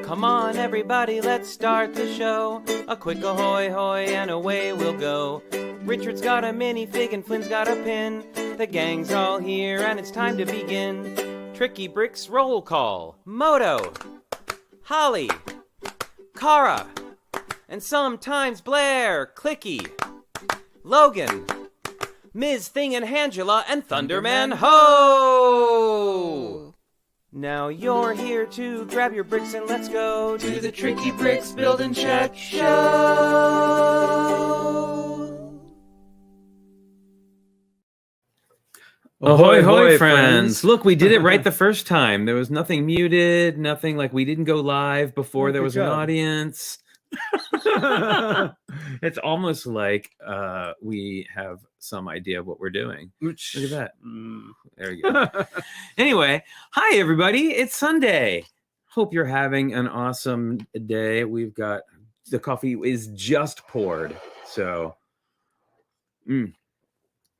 Come on, everybody, let's start the show. A quick ahoy hoy and away we'll go. Richard's got a minifig and Flynn's got a pin. The gang's all here and it's time to begin. Tricky Bricks roll call. Moto, Holly, Kara, and sometimes Blair, Clicky, Logan, Ms. Thing and Angela, and Thunderman Ho! Now you're here to grab your bricks and let's go to the Tricky Bricks Build and Check Show! Ahoy, hoy, friends. Look, we did it right the first time. There was nothing muted, nothing like we didn't go live before there was an audience. It's almost like we have some idea of what we're doing. Look at that. There you go. Anyway, hi, everybody. It's Sunday. Hope you're having an awesome day. We've got the coffee is just poured. So, my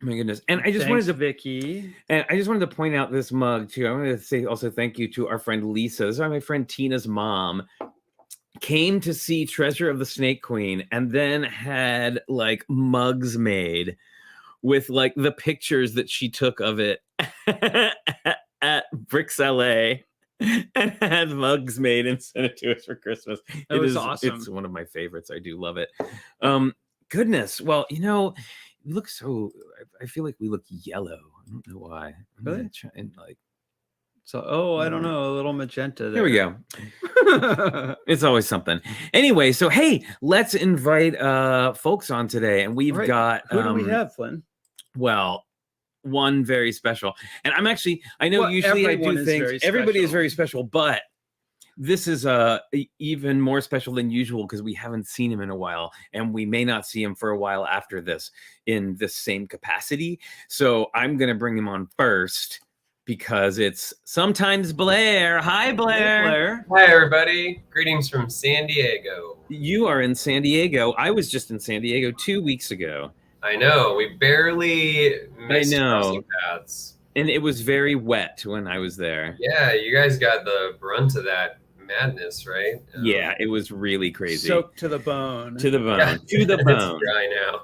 goodness. And I just wanted to, Vicky. And I just wanted to point out this mug too. I wanted to say also thank you to our friend Lisa. This is my friend Tina's mom. Came to see Treasure of the Snake Queen and then had like mugs made with like the pictures that she took of it at Bricks LA and had mugs made and sent it to us for Christmas. It was awesome. It's one of my favorites. I do love it. Goodness. Well, you know, we look so, I feel like we look yellow. I don't know why. Really? And like, So, I don't know, a little magenta there. Here we go. It's always something. Anyway, so hey, let's invite folks on today, and we've got who do we have, Flynn? Well, one very special, and I'm actually I know usually I do things. Everybody is very special, but this is even more special than usual because we haven't seen him in a while, and we may not see him for a while after this in this same capacity. So I'm gonna bring him on first. Because it's sometimes Blair. Hi, Blair. Hey, Blair. Hi, everybody. Greetings from San Diego. You are in San Diego. I was just in San Diego 2 weeks ago. I know. We barely missed crossing paths. And it was very wet when I was there. Yeah, you guys got the brunt of that madness, right? Yeah, it was really crazy. Soaked to the bone. To the bone. Yeah. To the bone. It's dry now.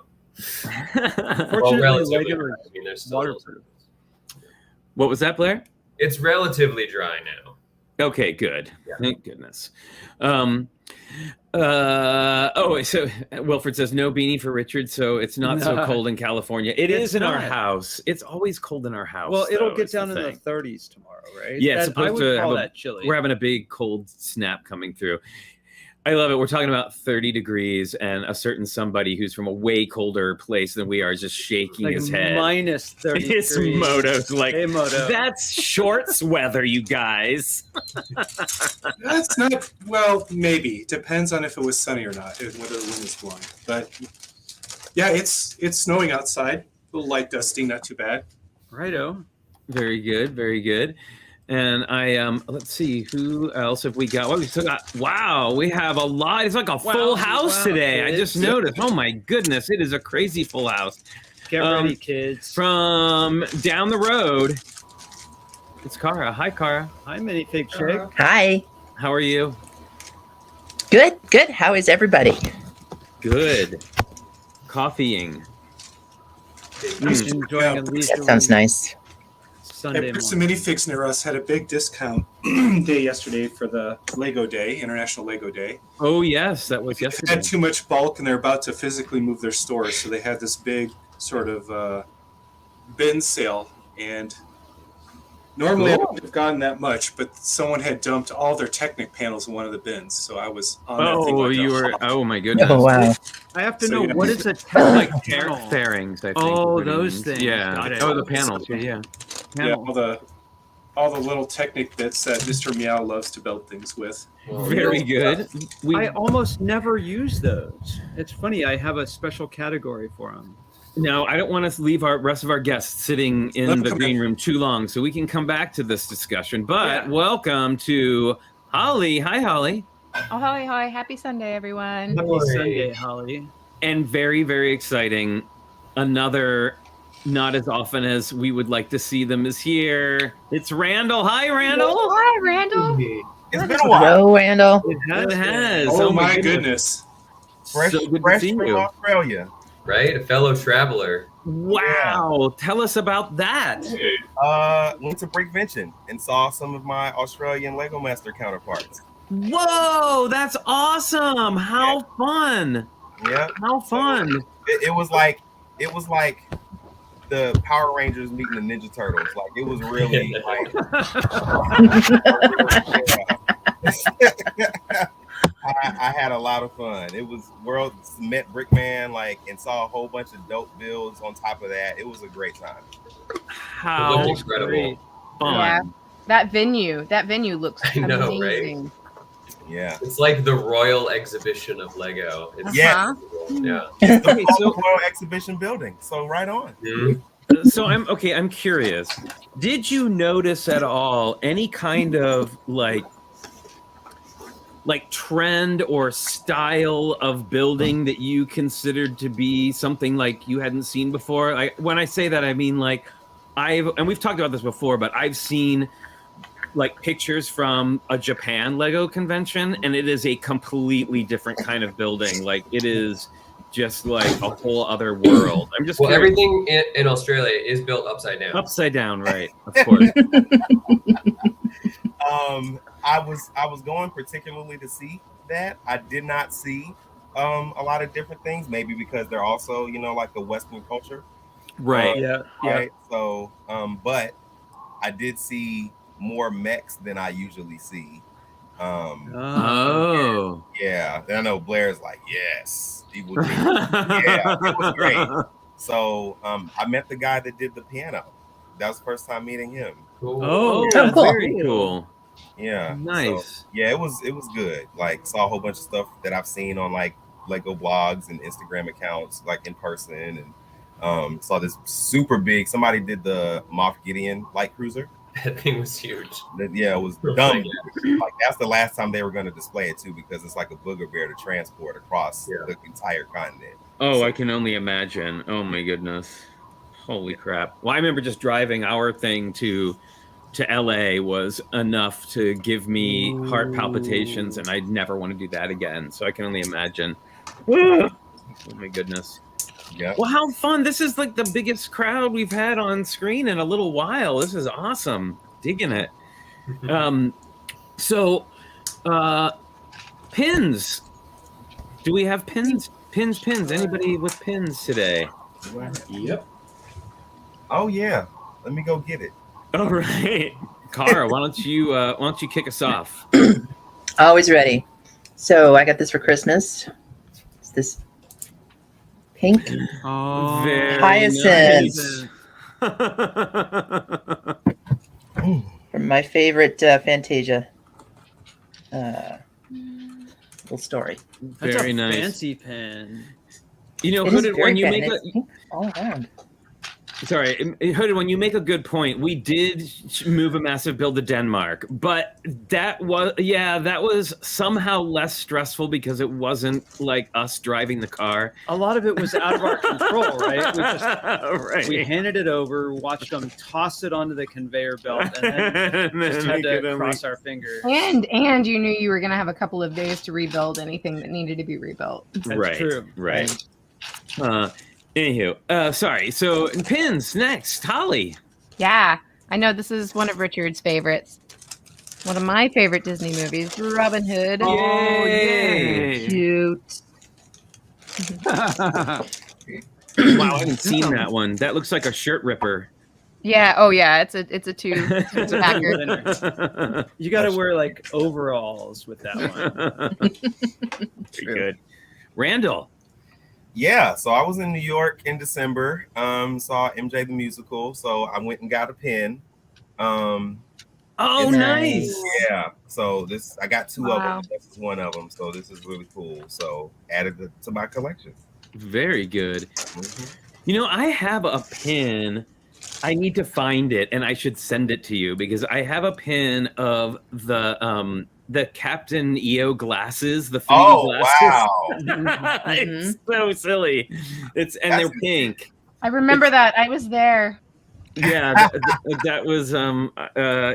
Fortunately, relatively regular dry. I mean, there's still waterproof. What was that, Blair? It's relatively dry now. Okay, good. Yeah. Thank goodness. So Wilfred says no beanie for Richard, so it's not so cold in California. It's in our house. It's always cold in our house. Well, it'll get down in the 30s tomorrow, right? Yeah, it's supposed to have that chilly. We're having a big cold snap coming through. I love it. We're talking about 30 degrees and a certain somebody who's from a way colder place than we are is just shaking his head. Minus 30 His degrees. Moto's like, hey, Moto. That's shorts weather, you guys. That's not, well, maybe. Depends on if it was sunny or not, and whether the wind is blowing. But yeah, it's snowing outside. A little light dusting, not too bad. Righto. Very good, very good. And I let's see, who else have we got? Well, we still got, wow, we have a lot. It's like a full house today. I just noticed. Oh my goodness, it is a crazy full house. Get ready, kids. From down the road, it's Kara. Hi, Kara. Hi, Minifig Chick. Hi. How are you? Good, good. How is everybody? Good. Coffeeing. Enjoying a leisurely That sounds nice. Sunday Bricks morning. and Minifix near us had a big discount day yesterday for the Lego Day, International Lego Day. Oh, yes, that was They yesterday. had too much bulk and they're about to physically move their stores, so they had this big sort of bin sale. And normally I wouldn't have gotten that much, but someone had dumped all their Technic panels in one of the bins, so I was on that thing. Oh, like you a were, hawk. oh my goodness. Oh, wow. I have to So, know, yeah. what is a Like panel? fairings, I think. Oh, is what it those means. things. Yeah. Got it. Oh, the panels. Yeah. Yeah, all the little Technic bits that Mr. Meow loves to build things with. Very good. I almost never use those. It's funny. I have a special category for them. Now, I don't want to leave our rest of our guests sitting in the green room too long, so we can come back to this discussion. But welcome to Holly. Hi, Holly. Oh, hoy, hoy. Happy Sunday, everyone. Happy Sunday, Holly. And very, very exciting. Another, not as often as we would like to see them, is here. It's Randall. Hi, Randall. Hi, Randall. It's been a while. Hello, Randall. It has. Oh my goodness. Fresh, So good to fresh see from you. Australia. Right? A fellow traveler. Wow. Tell us about that. Went to Breakvention and saw some of my Australian Lego Master counterparts. Whoa, that's awesome. How fun. Yeah. How fun. So it was like the Power Rangers meeting the Ninja Turtles. Like it was really like I had a lot of fun. It was met Brickman, like, and saw a whole bunch of dope builds on top of that. It was a great time. It looked incredible. Fun. Yeah, that venue looks I know, amazing. Yeah, it's like the Royal Exhibition of Lego. It's yeah. Yeah. It's the Royal Exhibition building. So right on. Mm-hmm. So I'm curious. Did you notice at all any kind of like trend or style of building that you considered to be something like you hadn't seen before? When I say that, I mean like and we've talked about this before, but I've seen like pictures from a Japan Lego convention, and it is a completely different kind of building. Like it is just like a whole other world. I'm just curious. Everything in Australia is built upside down. Upside down, right? Of course. I was going particularly to see that. I did not see a lot of different things, maybe because they're also, like the Western culture. Right. Right. So, but I did see more mechs than I usually see. Yeah. And I know Blair's like, yes, he would be. Yeah, it was great. So, I met the guy that did the piano. That was the first time meeting him. Cool. Oh, cool. Very cool. Yeah. Nice. So, yeah, it was good. Like saw a whole bunch of stuff that I've seen on like Lego blogs and Instagram accounts, like in person, and saw this super big. Somebody did the Moff Gideon light cruiser. That thing was huge. Yeah, it was dumb. Like that's the last time they were going to display it too, because it's like a booger bear to transport across the entire continent. Oh, I can only imagine. Oh my goodness. Holy crap. Well, I remember just driving our thing to LA was enough to give me heart palpitations, and I'd never want to do that again. So I can only imagine. Oh my goodness. Yeah. Well, how fun. This is like the biggest crowd we've had on screen in a little while. This is awesome. Digging it. So pins. Do we have pins? Pins. Anybody with pins today? Yep. Oh yeah. Let me go get it. All right. Cara, why don't you kick us off? Always ready. So I got this for Christmas. It's this pink hyacinth from my favorite Fantasia little story. That's Very a nice. fancy pen. You know, It is Hooded, very when you fan- make it's pink all around. Hooded, when you make a good point, we did move a massive build to Denmark, but that was somehow less stressful because it wasn't like us driving the car. A lot of it was out of our control, right? We Right. handed it over, watched them toss it onto the conveyor belt, and then just had to cross our fingers. And you knew you were going to have a couple of days to rebuild anything that needed to be rebuilt. Right. True. Right. Anywho, sorry. So pins next, Holly. Yeah, I know this is one of Richard's favorites. One of my favorite Disney movies, Robin Hood. Oh, yay! Cute. Wow, I haven't seen that one. That looks like a shirt ripper. Yeah. Oh, yeah. It's a two-packer. You got to wear like overalls with that one. Pretty good. Randall. Yeah, so I was in New York in December. Saw MJ the musical, so I went and got a pin. Oh, nice. Yeah, so I got two of Wow. them. This is one of them, so this is really cool. So added it to my collection. Very good. Mhm. You know, I have a pin. I need to find it, and I should send it to you because I have a pin of the Captain EO glasses, the 3D glasses. Wow! It's so silly. They're pink. I remember that. I was there. Yeah, that was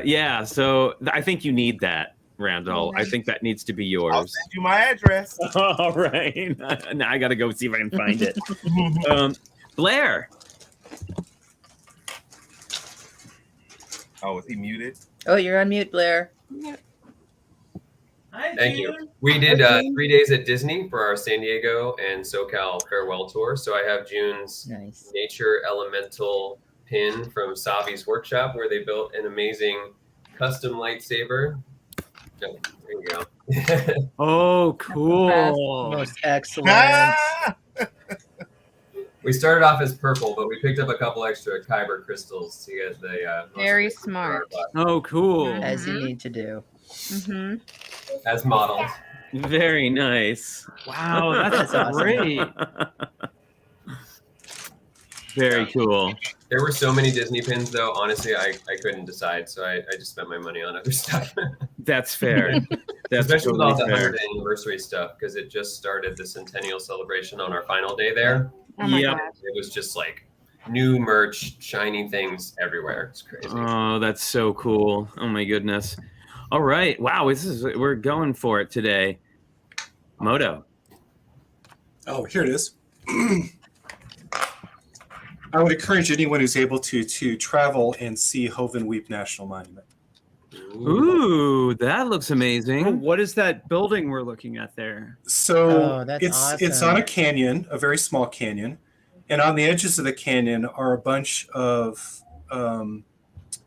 yeah. So I think you need that. Randall. I think that needs to be yours. I'll send you my address. All right. Now I got to go see if I can find it. Blair. Oh, is he muted? Oh, you're on mute, Blair. Hi, Thank you. We did 3 days at Disney for our San Diego and SoCal farewell tour. So I have June's nature elemental pin from Savi's workshop, where they built an amazing custom lightsaber. Oh, there you go. Oh, cool. Most excellent. We started off as purple, but we picked up a couple extra kyber crystals to get the very smart. Oh, cool. As you need to do. As models. Very nice. Wow, that's awesome. great. Very cool. There were so many Disney pins, though. Honestly, I couldn't decide, so I just spent my money on other stuff. That's fair. That's especially with all the fair. 100th anniversary stuff, because it just started the centennial celebration on our final day there. Oh my Yep. gosh. It was just like new merch, shiny things everywhere. It's crazy. Oh, that's so cool. Oh my goodness. All right. Wow, we're going for it today. Moto. Oh, here it is. I would encourage anyone who's able to travel and see Hovenweep National Monument. Ooh, that looks amazing. Oh, what is that building we're looking at there? So that's it's on a canyon, a very small canyon, and on the edges of the canyon are a bunch of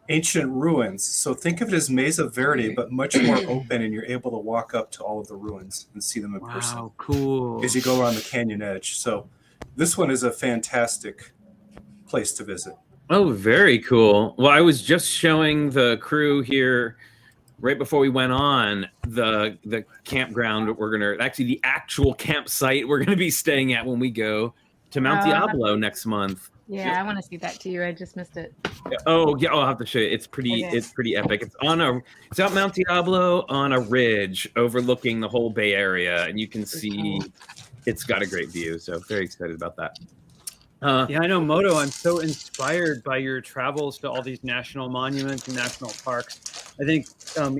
ancient ruins. So think of it as Mesa Verde, but much more open, and you're able to walk up to all of the ruins and see them in person. Wow, cool. As you go around the canyon edge. So this one is a fantastic place to visit. Oh, very cool. Well, I was just showing the crew here right before we went on the campground the actual campsite we're gonna be staying at when we go to Mount Diablo next month. Yeah, I want to see that too. I just missed it. Oh yeah, I'll have to show you. It's pretty epic. It's out Mount Diablo on a ridge overlooking the whole Bay Area, and you can see it's got a great view. So very excited about that. Yeah, I know, Moto. I'm so inspired by your travels to all these national monuments and national parks. I think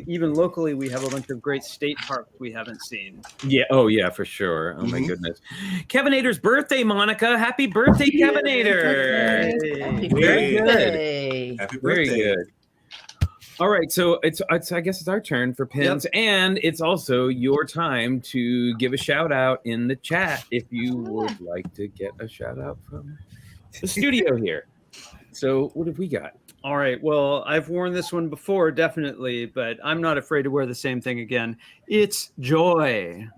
even locally, we have a bunch of great state parks we haven't seen. Yeah. Oh, yeah, for sure. Oh, my goodness. Kevinator's birthday, Monica. Happy birthday, Kevinator. Happy Very birthday. good. Happy Very birthday. good. All right, so it's I guess it's our turn for pins, and it's also your time to give a shout out in the chat if you would like to get a shout out from the studio here. So what have we got? All right. Well, I've worn this one before, definitely, but I'm not afraid to wear the same thing again. It's joy.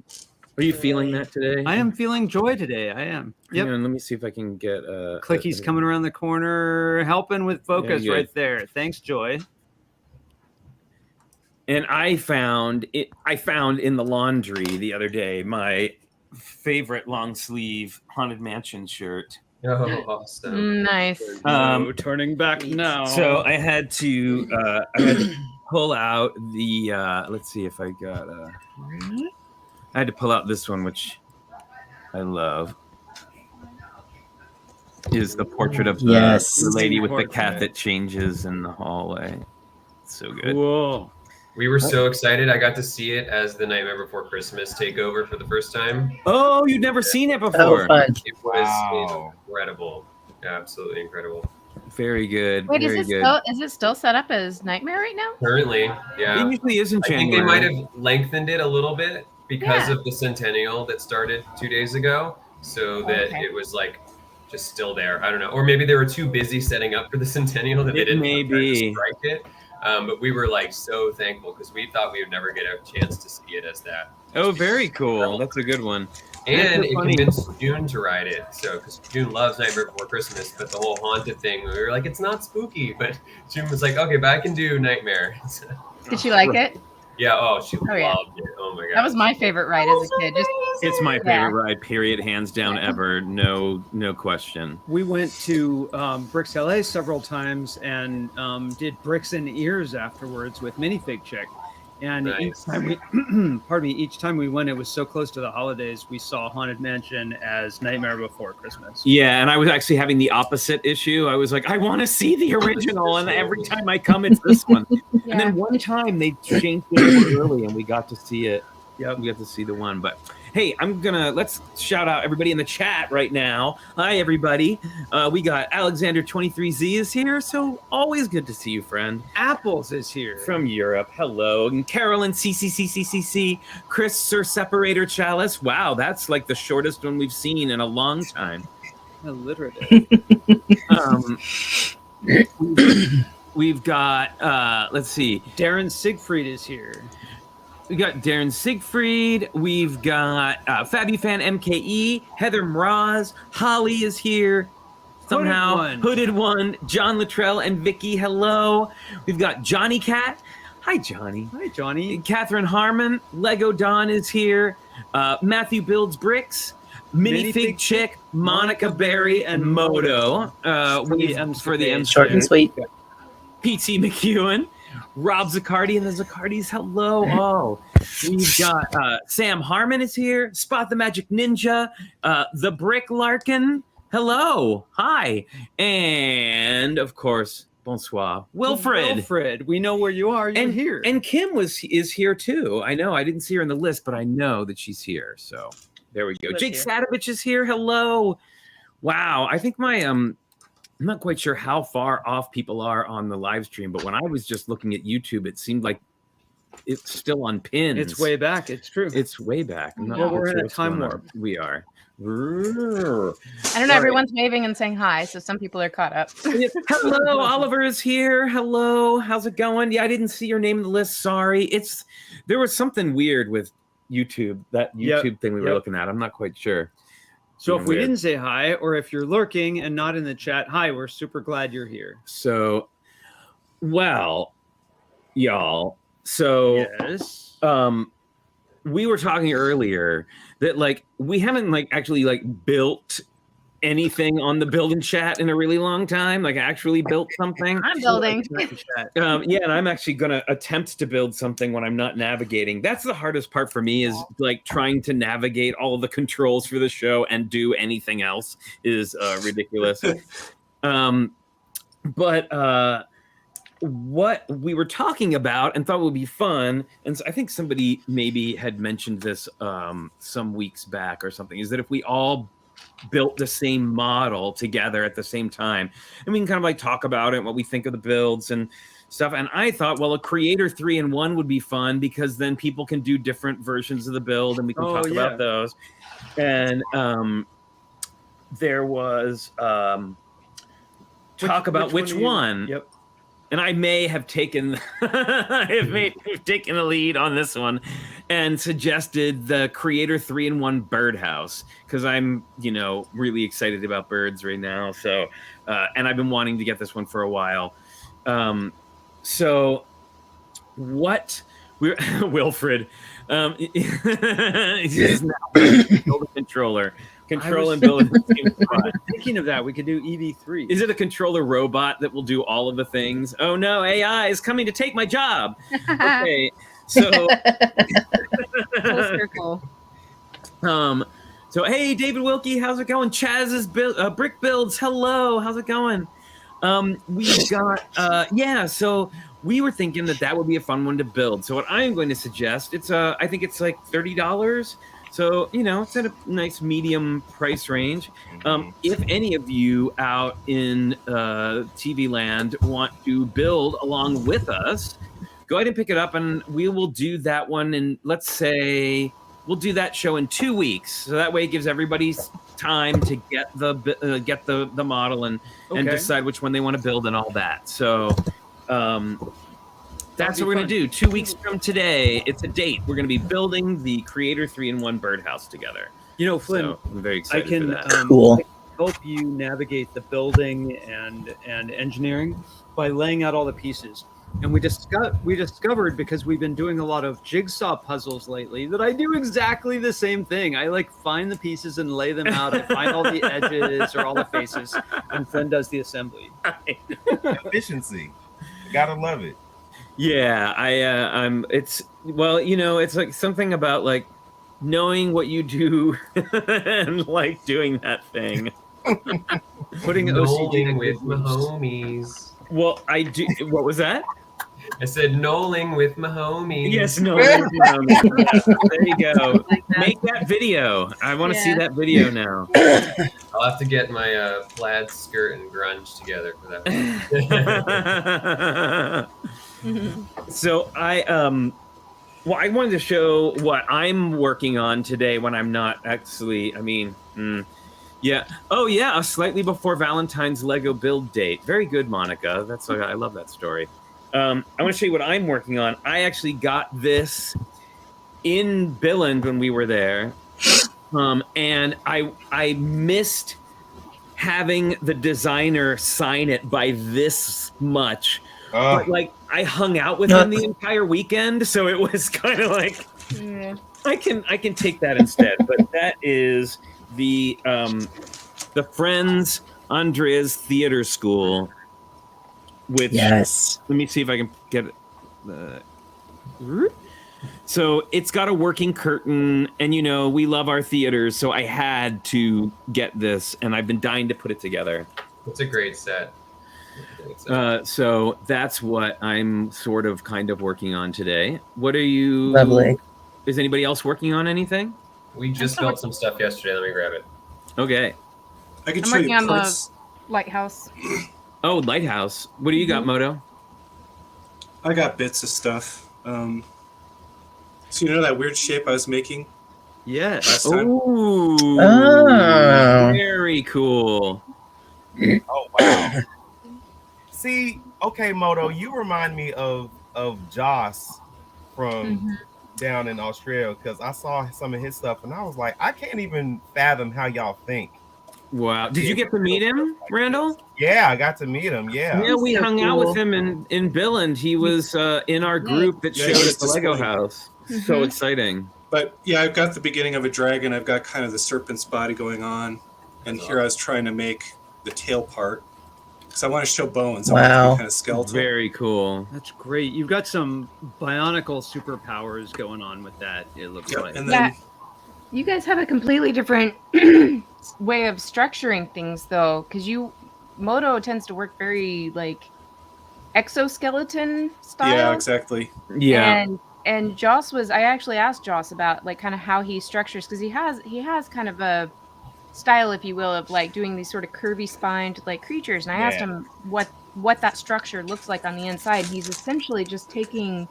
Are you feeling that today? I am feeling joy today. I am. Yep. Let me see if I can get Clicky's coming around the corner, helping with focus right there. Thanks, Joy. And I found in the laundry the other day my favorite long sleeve Haunted Mansion shirt. Oh, awesome! Nice. Turning back now. So I had to pull out the. Let's see if I got. I had to pull out this one, which I love. Is the portrait of the lady with the cat that changes in the hallway. It's so good. Whoa. We were so excited. I got to see it as the Nightmare Before Christmas takeover for the first time. Oh, you'd never seen it before. Fun. It was incredible. Absolutely incredible. Very good. Wait, very good. is it still set up as Nightmare right now? Currently, yeah. It usually is in I think January. they might have lengthened it a little bit because of the centennial that started 2 days ago, so that it was like just still there. I don't know, or maybe they were too busy setting up for the centennial that they didn't strike it. But we were like so thankful because we thought we would never get a chance to see it as that. Oh, very cool. That's a good one. And it convinced June to ride it. So, because June loves Nightmare Before Christmas, but the whole haunted thing, we were like, it's not spooky. But June was like, okay, but I can do Nightmare. Did she like it? Yeah. She loved it. Oh my god. That was my favorite ride as a kid. It's my favorite ride, period, hands down, ever. No question. We went to Bricks LA several times and did Bricks and Ears afterwards with Minifig Chick. And Nice. each time we, pardon me, each time we went, it was so close to the holidays. We saw Haunted Mansion as Nightmare Before Christmas. Yeah, and I was actually having the opposite issue. I was like, I want to see the original, and every time I come, it's this one. Yeah. And then one time they changed it over early, and we got to see it. Yeah, we got to see the one. But hey, let's shout out everybody in the chat right now. Hi, everybody. We got Alexander 23Z is here, so always good to see you, friend. Apples is here from Europe. Hello, and Carolyn CCCCCC, Chris Sir Separator Chalice. Wow, that's like the shortest one we've seen in a long time. Alliterative. We've got let's see, Darren Siegfried is here. We got Darren Siegfried. We've got Fabufan MKE. Heather Mraz. Holly is here. Somehow. Hooded One. John Luttrell and Vicky. Hello. We've got Johnny Cat. Hi, Johnny. Hi, Johnny. Catherine Harmon. Lego Don is here. Matthew Builds Bricks. Minifig Chick. Monica Berry and Moto. For the M. Short and sweet. PT McEwen. Rob Zaccardi and the Zaccardis, hello. Oh, we've got Sam Harmon is here. Spot the Magic Ninja. The Brick Larkin, hello. Hi. And, of course, bonsoir. Wilfred. We know where you are. You're here. And Kim is here, too. I know. I didn't see her in the list, but I know that she's here. So there we go. Jake Sadovich is here. Hello. Wow. I think I'm not quite sure how far off people are on the live stream, but when I was just looking at YouTube, it seemed like it's still on pins. It's way back. It's true. It's way back. Well, we're in a time warp. We are. I don't know. Everyone's waving and saying hi, so some people are caught up. Hello, Oliver is here. Hello, how's it going? Yeah, I didn't see your name in the list. Sorry. There was something weird with YouTube, that YouTube thing we were looking at. I'm not quite sure. So if we didn't say hi, or if you're lurking and not in the chat, hi, we're super glad you're here. So, well, y'all. So, yes. We were talking earlier that we haven't actually built anything on the build and chat in a really long time. Actually built something. I'm building. Yeah, and I'm actually gonna attempt to build something when I'm not navigating. That's the hardest part for me, is trying to navigate all the controls for the show and do anything else is ridiculous. But what we were talking about and thought would be fun, and so I think somebody maybe had mentioned this some weeks back or something, is that if we all built the same model together at the same time, and we can kind of talk about it, what we think of the builds and stuff. And I thought, well, a creator 3-in-1 would be fun, because then people can do different versions of the build and we can talk about those. And there was talk about which one. Yep. And I may have taken taken the lead on this one and suggested the Creator 3-in-1 birdhouse, because I'm, really excited about birds right now. So, and I've been wanting to get this one for a while. So what we're Wilfred, he's just now build a controller. Control and build. Thinking of that, we could do EV3. Is it a controller robot that will do all of the things? Oh no, AI is coming to take my job. Okay, so Full circle. So hey, David Wilkie, how's it going? Chaz's brick builds. Hello, how's it going? We've got so we were thinking that would be a fun one to build. So what I'm going to suggest, I think it's $30. So, it's at a nice medium price range. If any of you out in TV land want to build along with us, go ahead and pick it up, and we will do that one. And let's say we'll do that show in 2 weeks. So that way it gives everybody time to get the model and decide which one they want to build and all that. So that's what we're going to do. 2 weeks from today, it's a date. We're going to be building the Creator 3-in-1 birdhouse together. Flynn, so I'm very excited for that. Cool. I can help you navigate the building and engineering by laying out all the pieces. And we discovered, because we've been doing a lot of jigsaw puzzles lately, that I do exactly the same thing. I find the pieces and lay them out. I find all the edges or all the faces, and Flynn does the assembly. Efficiency. Gotta love it. Yeah, it's it's like something about like knowing what you do and like doing that thing. Putting Noling with my homies. Well, I do. What was that? I said Noling with my homies. Yes, Noling with my homies. Yeah, there you go. Make that video. I want to see that video now. I'll have to get my plaid skirt and grunge together for that one. So I wanted to show what I'm working on today when I'm not actually. Yeah. Oh, yeah. A slightly before Valentine's Lego build date. Very good, Monica. I love that story. I want to show you what I'm working on. I actually got this in Billund when we were there, and I missed having the designer sign it by this much. But like I hung out with him the entire weekend, so it was kind of like I can take that instead. But that is the Friends Andrea's Theater School, which let me see if I can get it. So it's got a working curtain, and we love our theaters, so I had to get this, and I've been dying to put it together. It's a great set. So that's what I'm sort of kind of working on today. What are you? Lovely. Is anybody else working on anything? We just built some stuff yesterday. Let me grab it. Okay. I can I'm show working you on parts. the lighthouse. Oh, lighthouse. What do you got, Moto? I got bits of stuff. So that weird shape I was making? Yes. Oh, very cool. Oh wow. See, okay, Moto, you remind me of Joss from down in Australia, because I saw some of his stuff and I was like, I can't even fathom how y'all think. Wow. Did you get to meet him, Randall? Yeah, I got to meet him. Yeah. Yeah, we hung out with him in Billund. He was in our group that showed at the Lego house. So exciting. But yeah, I've got the beginning of a dragon. I've got kind of the serpent's body going on. And here I was trying to make the tail part. Because I want to show bones. I want it to be kind of skeletal. Very cool. That's great. You've got some bionicle superpowers going on with that, it looks like. And then, you guys have a completely different way of structuring things, though, because Moto tends to work very like exoskeleton style. Yeah, exactly. Yeah. And Joss I actually asked Joss about like kind of how he structures, because he has kind of a style, if you will, of like doing these sort of curvy spined like creatures. And I asked him what that structure looks like on the inside. He's essentially just taking,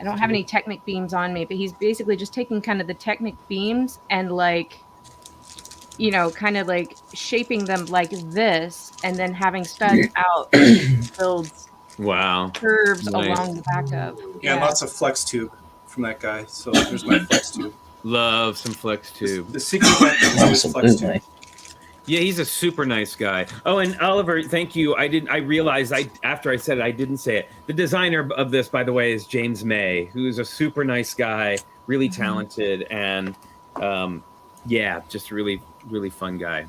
I don't have any Technic beams on me, but he's basically just taking kind of the Technic beams and like, kind of like shaping them like this, and then having studs out builds curves along the back of. Yeah, lots of flex tube from that guy. So there's my flex tube. Love some flex tube. The secret weapon is always flex tube. Yeah, he's a super nice guy. Oh, and Oliver, thank you. I realized after I said it, I didn't say it. The designer of this, by the way, is James May, who's a super nice guy, really talented, and just really, really fun guy.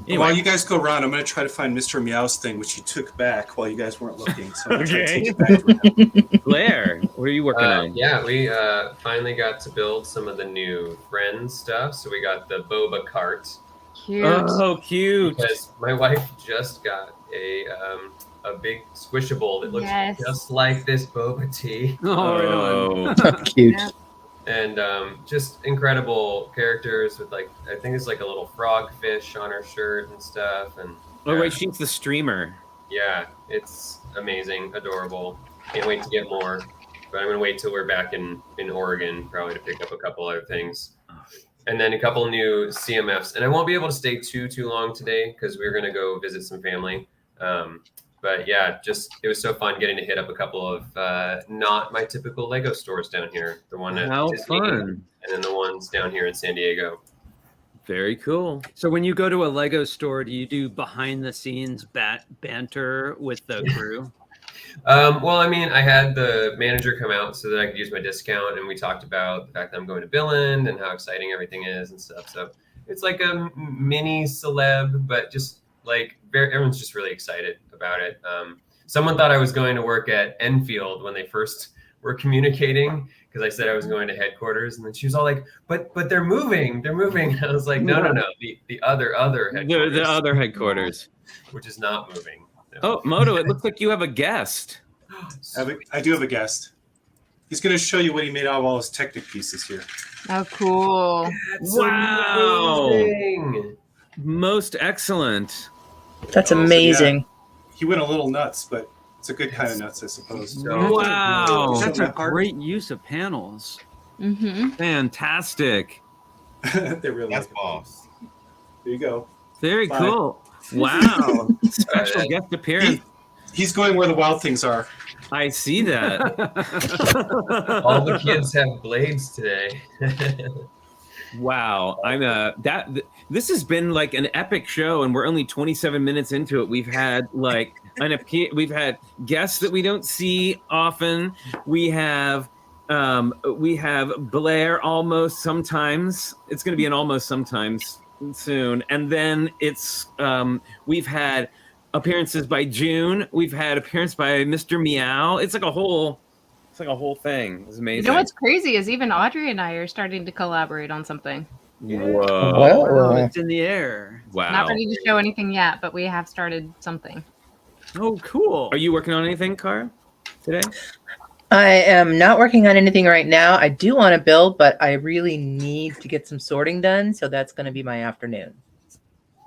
Anyway. While you guys go around, I'm going to try to find Mr. Meow's thing, which he took back while you guys weren't looking. So I'm trying to take it back to him. Blair, what are you working on? Yeah, we finally got to build some of the new Friends stuff. So we got the boba cart. Cute. Oh, cute. Because my wife just got a big squishable that looks just like this boba tea. Oh, cute. And just incredible characters with like, I think it's like a little frog fish on her shirt and stuff. And wait, she's the streamer. Yeah, it's amazing, adorable. Can't wait to get more. But I'm gonna wait till we're back in Oregon probably to pick up a couple other things. And then a couple new CMFs. And I won't be able to stay too long today because we're gonna go visit some family. But yeah, it was so fun getting to hit up a couple of not my typical Lego stores down here. The one at Disney, and then the ones down here in San Diego. Very cool. So when you go to a Lego store, do you do behind the scenes banter with the crew? Well, I mean, I had the manager come out so that I could use my discount, and we talked about the fact that I'm going to Billund and how exciting everything is and stuff. So it's like a mini celeb, but just like everyone's just really excited about it. Someone thought I was going to work at Enfield when they first were communicating, because I said I was going to headquarters, and then she was all like, but they're moving. And I was like, no, the other headquarters. The other headquarters. Which is not moving. No. Oh, Moto, it looks like you have a guest. I do have a guest. He's going to show you what he made out of all his Technic pieces here. Oh, cool. Wow. Amazing. Most excellent. That's amazing. So, yeah, he went a little nuts, but it's a good kind of nuts, I suppose. Wow. That's a great use of panels. Mm-hmm. Fantastic. They really That's like boss. There you go. Very Bye. Cool. Wow. Special guest appearance. He's going where the wild things are. I see that. All the kids have blades today. Wow. This has been like an epic show, and we're only 27 minutes into it. We've had like we've had guests that we don't see often. We have Blair almost sometimes. It's going to be an almost sometimes soon. And then we've had appearances by June. We've had appearance by Mr. Meow. It's like a whole thing. It's amazing. You know what's crazy is even Audrey and I are starting to collaborate on something. Whoa. It's in the air. Wow. Not ready to show anything yet, but we have started something. Oh, cool. Are you working on anything, Cara, today? I am not working on anything right now. I do want to build, but I really need to get some sorting done. So that's going to be my afternoon.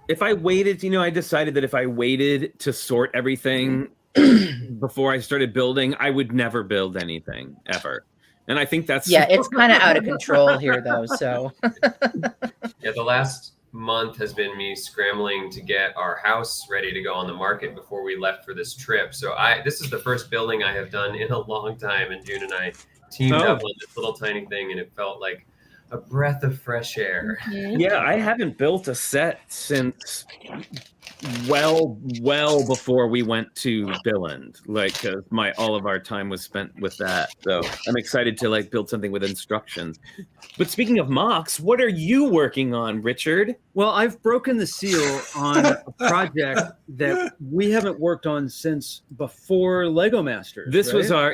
If I waited, I decided that if I waited to sort everything before I started building, I would never build anything ever. And I think that's... Yeah, it's kind of out of control here, though. So yeah, the last month has been me scrambling to get our house ready to go on the market before we left for this trip. So this is the first building I have done in a long time, and June and I teamed up on this little tiny thing, and it felt like a breath of fresh air. Yeah, I haven't built a set since well before we went to Billund. Like, all of our time was spent with that. So I'm excited to build something with instructions. But speaking of mocks, what are you working on, Richard? Well, I've broken the seal on a project that we haven't worked on since before Lego Masters. This was our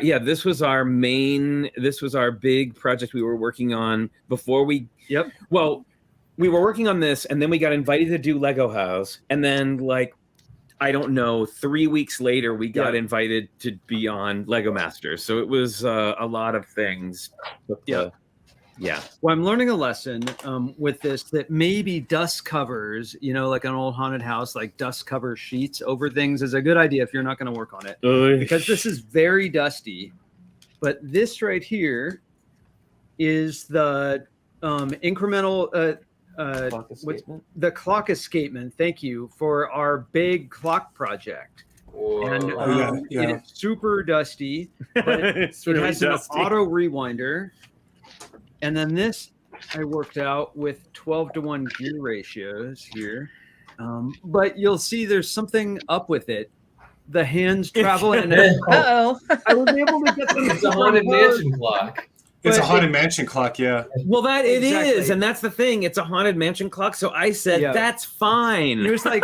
big project we were working on before we. Yep. Well, we were working on this, and then we got invited to do Lego House, and then I don't know, 3 weeks later we got invited to be on Lego Masters. So it was a lot of things. But, yeah. Well, I'm learning a lesson with this, that maybe dust covers, like an old haunted house, like dust cover sheets over things is a good idea if you're not going to work on it. Because this is very dusty. But this right here is the incremental the clock escapement. Thank you for our big clock project. Whoa. And it is super dusty, but it has an auto rewinder. And then this I worked out with 12-to-1 gear ratios here. But you'll see there's something up with it. The hands travel and uh-oh. I was able to get them. It's a haunted mansion clock. It's a haunted mansion clock, yeah. Well, it is, and that's the thing. It's a haunted mansion clock, so I said that's fine. It was like,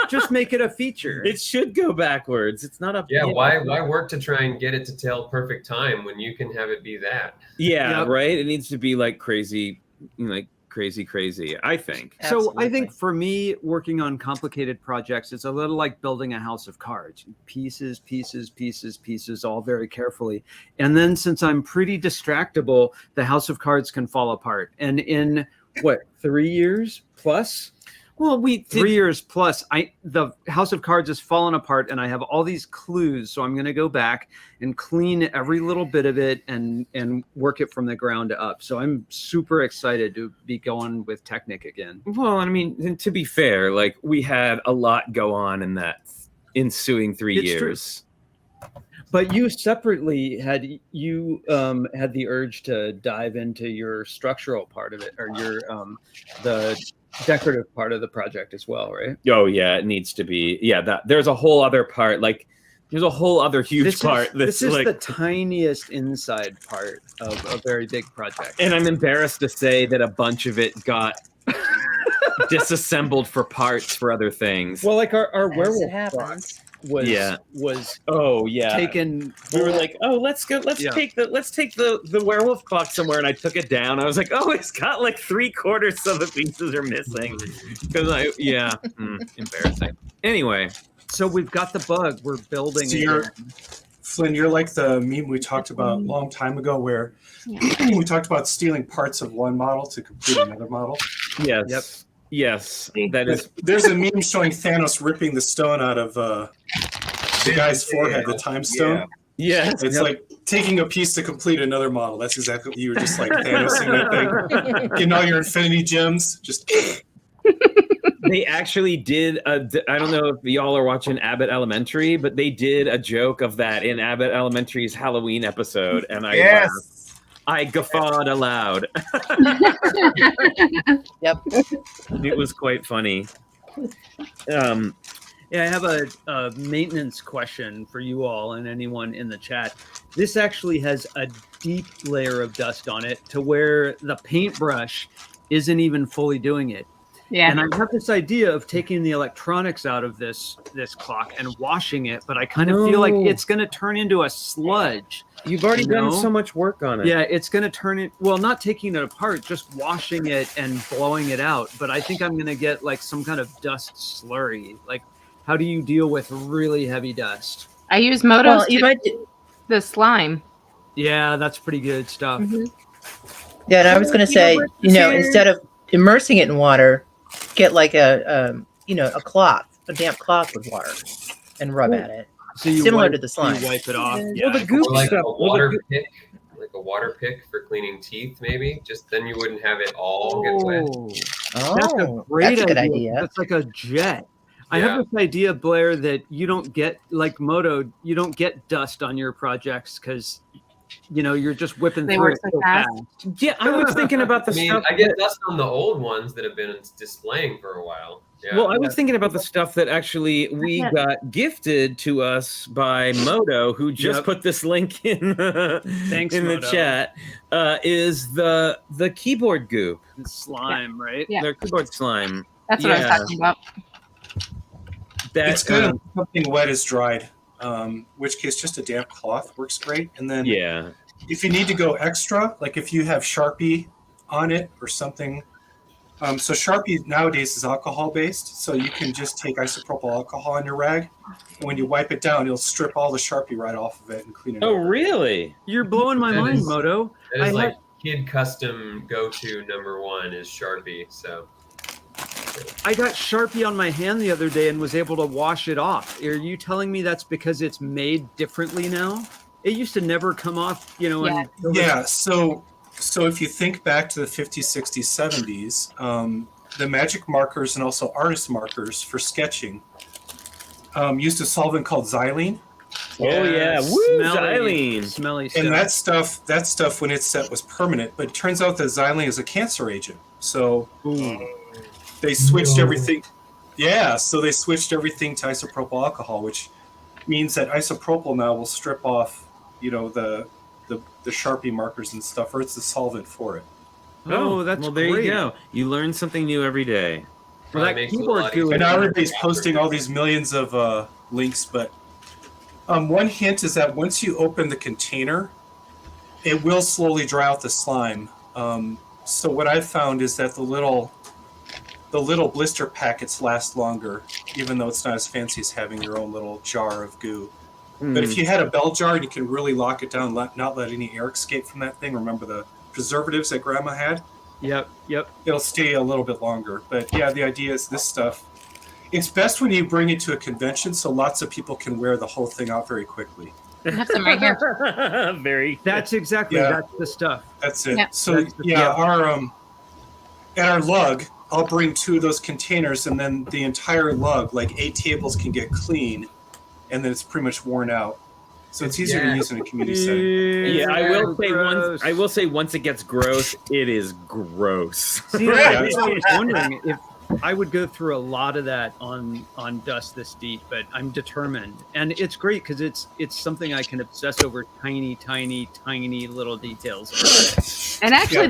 just make it a feature. It should go backwards. It's not a why work to try and get it to tell perfect time when you can have it be that? Yeah, right. It needs to be crazy, crazy. I think. So I think for me, working on complicated projects, it's a little like building a house of cards. Pieces, all very carefully. And then since I'm pretty distractible, the house of cards can fall apart. And in 3 years plus? Well, 3 years plus, the house of cards has fallen apart, and I have all these clues. So I'm going to go back and clean every little bit of it and work it from the ground up. So I'm super excited to be going with Technic again. Well, I mean, to be fair, we had a lot go on in that ensuing 3 years. True. But you separately had the urge to dive into your structural part of it, or your the decorative part of the project as well, right? Oh yeah, it needs to be. Yeah, there's a whole other part. There's a whole other huge part. This is the tiniest inside part of a very big project. And I'm embarrassed to say that a bunch of it got disassembled for parts for other things. Well, our werewolf happens. was taken. We were like, oh, let's take the werewolf clock somewhere, and I took it down. I was like, oh, it's got like 3/4 of the pieces are missing because embarrassing. Anyway, so we've got the bug. We're building. So Flynn, you're like the meme we talked about a long time ago, where we talked about stealing parts of one model to complete another model. Yes. Yep. Yes, that is. There's a meme showing Thanos ripping the stone out of the guy's forehead, the time stone. Yeah. It's like taking a piece to complete another model. That's exactly what you were just like Thanosing that thing. Getting all your infinity gems. Just. They actually did I don't know if y'all are watching Abbott Elementary, but they did a joke of that in Abbott Elementary's Halloween episode, and I guffawed aloud. Yep. It was quite funny. Yeah, I have a maintenance question for you all and anyone in the chat. This actually has a deep layer of dust on it to where the paintbrush isn't even fully doing it. Yeah. And I have this idea of taking the electronics out of this clock and washing it, but I kind of feel like it's going to turn into a sludge. You've already done so much work on it. Yeah, it's going to turn it, well, not taking it apart, just washing it and blowing it out. But I think I'm going to get like some kind of dust slurry. Like, how do you deal with really heavy dust? I use Moto's the slime. Yeah, that's pretty good stuff. Mm-hmm. Yeah, and I was going to say, instead of immersing it in water, get like a cloth, a damp cloth with water, and rub at it. So you similar to the slime. You wipe it off. Yeah. Well, the goop like stuff. A water pick, like a water pick for cleaning teeth, maybe. Just then you wouldn't have it all get wet. That's a good idea. That's like a jet. I have this idea, Blair, that you don't get, like Moto, you don't get dust on your projects because you're just whipping through it so fast. Yeah, I was thinking about the stuff. I get dust on the old ones that have been displaying for a while. Yeah. Well, I was thinking about the stuff that actually we got gifted to us by Moto, who just put this link in the chat. Is the keyboard goop slime, right? Yeah, their keyboard slime. That's what I was talking about. It's good when something wet is dried. Which case just a damp cloth works great. And then if you need to go extra, like if you have Sharpie on it or something, so Sharpie nowadays is alcohol based, so you can just take isopropyl alcohol on your rag, and when you wipe it down, you'll strip all the Sharpie right off of it and clean it. Oh, really? You're blowing my mind, Moto. That is like kid custom go-to #1 is Sharpie. So I got Sharpie on my hand the other day and was able to wash it off. Are you telling me that's because it's made differently now? It used to never come off, So if you think back to the 50s, 60s, 70s, the magic markers and also artist markers for sketching used a solvent called xylene. Oh yeah, xylene, smelly stuff. And that stuff when it's set was permanent, but it turns out that xylene is a cancer agent. So they switched everything. Yeah, so they switched everything to isopropyl alcohol, which means that isopropyl now will strip off, the Sharpie markers and stuff, or it's the solvent for it. Oh, that's there great. you go. You learn something new every day. Well, that keyboard goo. And now everybody's posting all these millions of links, but one hint is that once you open the container, it will slowly dry out the slime. So what I've found is that the little blister packets last longer, even though it's not as fancy as having your own little jar of goo. But if you had a bell jar and you can really lock it down, not let any air escape from that thing, remember the preservatives that Grandma had? Yep. It'll stay a little bit longer. But yeah, the idea is this stuff. It's best when you bring it to a convention so lots of people can wear the whole thing out very quickly. I have some right here. That's exactly that's the stuff. That's it. Yeah. So our at our lug, I'll bring 2 of those containers, and then the entire lug, like 8 tables, can get clean, and then it's pretty much worn out. So it's easier to use in a community setting. Yeah, I will say once it gets gross, it is gross. See, I was wondering if I would go through a lot of that on dust this deep, but I'm determined, and it's great because it's something I can obsess over tiny little details. And actually,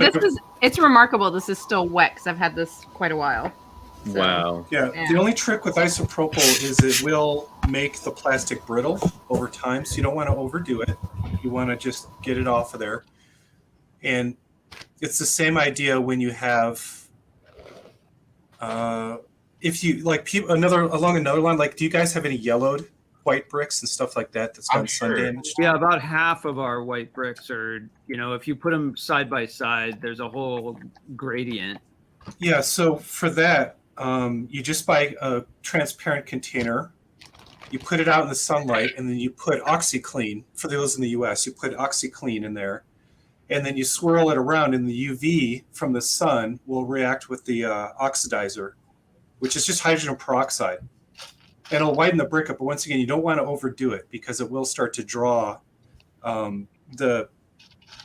it's remarkable. This is still wet because I've had this quite a while. So, wow. Yeah, the only trick with isopropyl is it will make the plastic brittle over time, so you don't want to overdo it. You want to just get it off of there. And it's the same idea when you have, if you like along another line, like, do you guys have any yellowed white bricks and stuff like that that's gotten sun damaged? Yeah, about half of our white bricks are, if you put them side by side, there's a whole gradient. Yeah, so for that, you just buy a transparent container, you put it out in the sunlight, and then you put OxyClean. For those in the US, you put OxyClean in there, and then you swirl it around, and the UV from the sun will react with the oxidizer, which is just hydrogen peroxide. And it'll widen the brick up, but once again, you don't want to overdo it because it will start to draw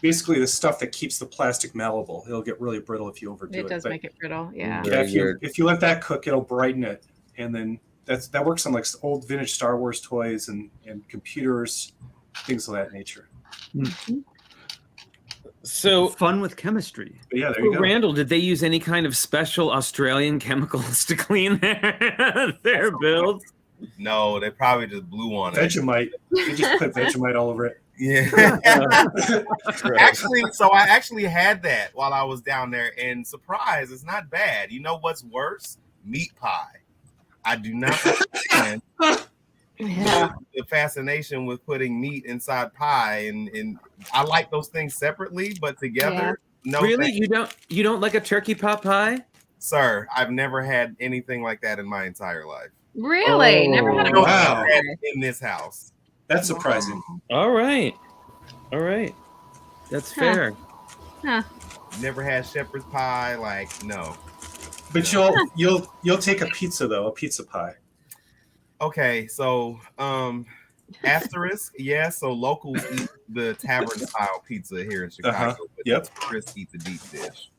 basically the stuff that keeps the plastic malleable. It'll get really brittle if you overdo it. It does make it brittle, yeah. If you let that cook, it'll brighten it, and then that works on like old vintage Star Wars toys and computers, things of that nature. Mm-hmm. So fun with chemistry. But yeah, there you go. Randall, did they use any kind of special Australian chemicals to clean their builds? No, they probably just blew on it. Vegemite. You just put Vegemite all over it. Yeah. I actually had that while I was down there, and surprise, it's not bad. You know what's worse? Meat pie. I do not understand the fascination with putting meat inside pie, and I like those things separately, but together, no. Really, you don't like a turkey pot pie? Sir, I've never had anything like that in my entire life. Really? Never had a wow. In this house. That's surprising. All right. That's fair. Huh. Never had shepherd's pie, like no. But you'll take a pizza though, a pizza pie. Okay, so asterisk, yeah. So locals eat the tavern style pizza here in Chicago. But yep. Chris eat the deep dish.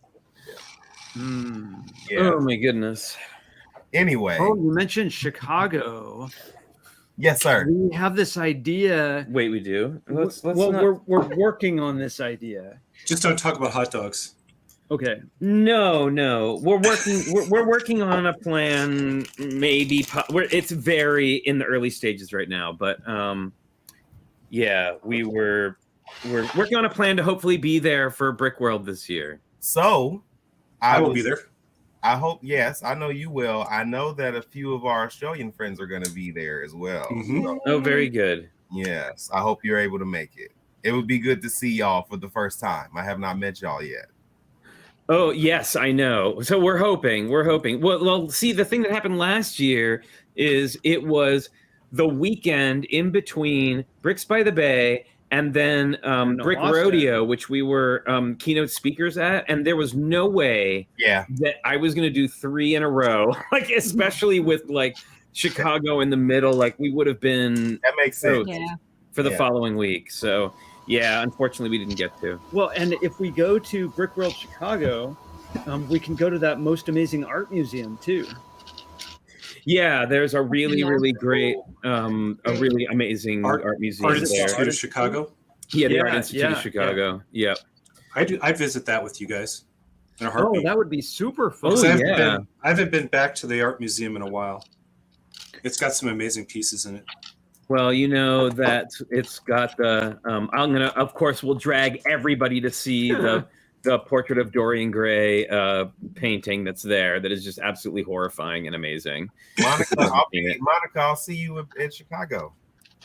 Yeah. Oh my goodness. Anyway. Oh, you mentioned Chicago. Yes, sir. We have this idea. Wait, we do. We're working on this idea. Just don't talk about hot dogs. Okay. No. We're working on a plan. Maybe it's very in the early stages right now, but yeah, we're working on a plan to hopefully be there for Brick World this year. So I will be there. I hope, yes, I know you will. I know that a few of our Australian friends are going to be there as well. Mm-hmm. So, oh, very good. Yes, I hope you're able to make it. It would be good to see y'all for the first time. I have not met y'all yet. Oh, yes, I know. So we're hoping. Well, see, the thing that happened last year is it was the weekend in between Bricks by the Bay and then Brick Rodeo, which we were keynote speakers at, and there was no way that I was going to do 3 in a row, like especially with like Chicago in the middle, like we would have been. That makes sense. For the following week. So yeah, unfortunately we didn't get to. Well, and if we go to Brick World Chicago, we can go to that most amazing art museum too. Yeah, there's a really great, a really amazing art museum Art Institute of Chicago. Yeah, the Art Institute of Chicago. Yeah. I'd visit that with you guys in a heartbeat. Oh, that would be super fun. I haven't been back to the art museum in a while. It's got some amazing pieces in it. Well, you know that it's got the. Of course, we'll drag everybody to see the portrait of Dorian Gray painting that's there. That is just absolutely horrifying and amazing. Monica, I'll see you in Chicago.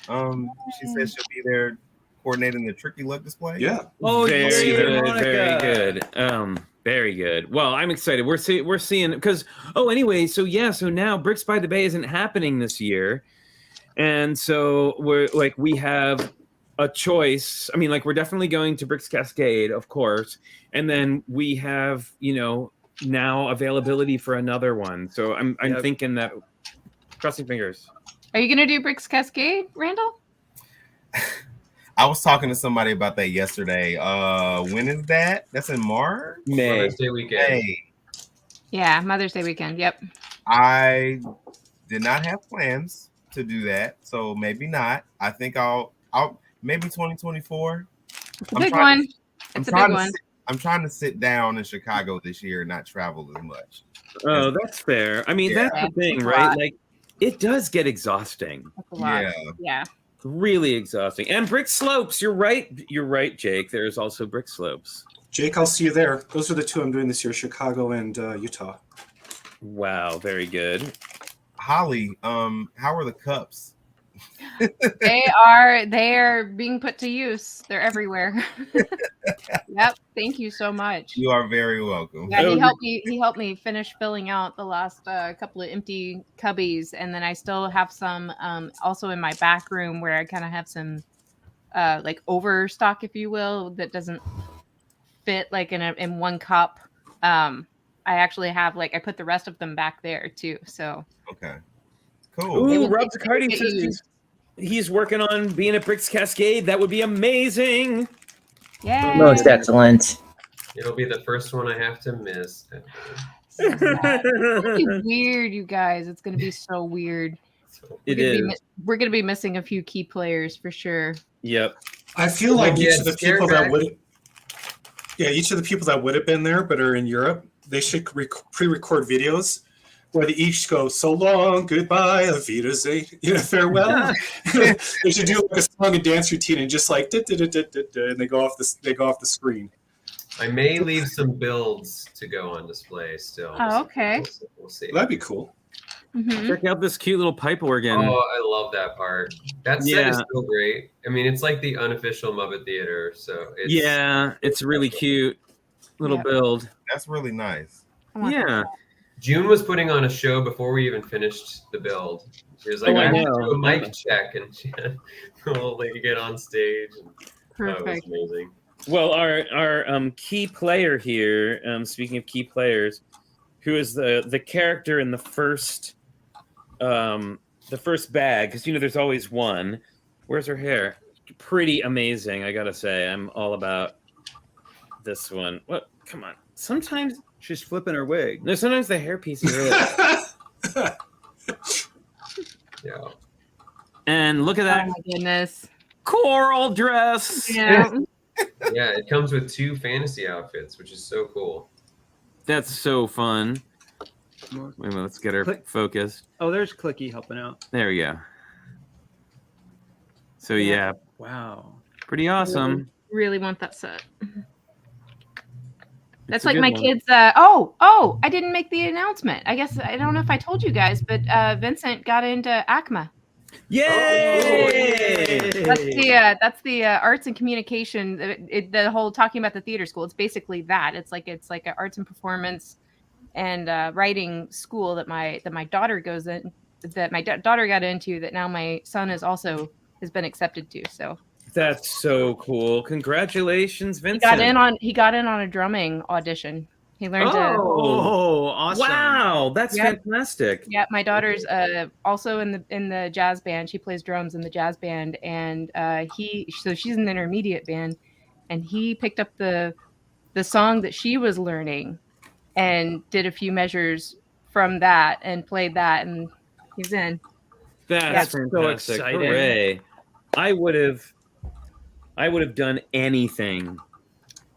She said she'll be there coordinating the Tricky Luck display. Yeah. Oh, very good. Monica. Very good. Very good. Well, I'm excited. We're seeing because so now Bricks by the Bay isn't happening this year. And so we have a choice. I mean, like we're definitely going to Bricks Cascade, of course. And then we have, now availability for another one. So I'm thinking that, crossing fingers. Are you going to do Bricks Cascade, Randall? I was talking to somebody about that yesterday. When is that? That's in March? May. Mother's Day weekend. May. Yeah, Mother's Day weekend. Yep. I did not have plans to do that, so maybe not. I think I'll maybe 2024. It's a big one. I'm trying to sit down in Chicago this year and not travel as much. Oh, that's fair. I mean, that's the thing, right? Like, it does get exhausting. That's a lot. Yeah. Really exhausting. And brick slopes. You're right. You're right, Jake. There's also brick slopes. Jake, I'll see you there. Those are the two I'm doing this year, Chicago and Utah. Wow, very good. Holly, how are the cups? They are being put to use. They're everywhere. Yep. Thank you so much. You are very welcome. Yeah, he helped me finish filling out the last couple of empty cubbies, and then I still have some also in my back room where I kind of have some like overstock, if you will, that doesn't fit like in one cup. I actually have like I put the rest of them back there too. So okay, cool. Ooh, Rob Zaccardi says he's working on being at Bricks Cascade. That would be amazing. Yeah, most excellent. It'll be the first one I have to miss. It's gonna be weird, you guys. It's gonna be so weird. We're gonna be missing a few key players for sure. Yep. I feel like each of the people that would have been there but are in Europe, they should pre-record videos where they each go, so long, goodbye, auf Wiedersehen, farewell. They should do like a song and dance routine and just like and they go off the screen. I may leave some builds to go on display still. Oh, okay. We'll see. That'd be cool. Mm-hmm. Check out this cute little pipe organ. Oh, I love that part. That set is so great. I mean, it's like the unofficial Muppet Theater, so it's really cute little build. That's really nice. Yeah. June was putting on a show before we even finished the build. She was like, I need to do a mic check, and she had a little lady get on stage. Perfect. That was amazing. Well, our key player here, speaking of key players, who is the character in the first bag, because there's always one. Where's her hair? Pretty amazing, I gotta say. I'm all about this one. What? Come on. Sometimes she's flipping her wig. No, sometimes the hairpiece is really. Yeah. And look at that. Oh my goodness. Coral dress. Yeah. Yeah, it comes with 2 fantasy outfits, which is so cool. That's so fun. Wait a minute, let's get her focused. Oh, there's Clicky helping out. There we go. So yeah. Wow. Pretty awesome. Really want that set. That's like my kids. I didn't make the announcement. I guess I don't know if I told you guys, but Vincent got into ACMA. Yay! That's the arts and communication. The whole talking about the theater school. It's basically that. It's like an arts and performance and writing school that my daughter goes in. That my daughter got into. That now my son has been accepted to. So. That's so cool. Congratulations, Vincent. He got in on a drumming audition. He learned awesome. Wow, that's fantastic. Yeah, my daughter's also in the jazz band. She plays drums in the jazz band, and she's in the intermediate band, and he picked up the song that she was learning and did a few measures from that and played that, and he's in. That's fantastic. So exciting. Hooray. I would have done anything.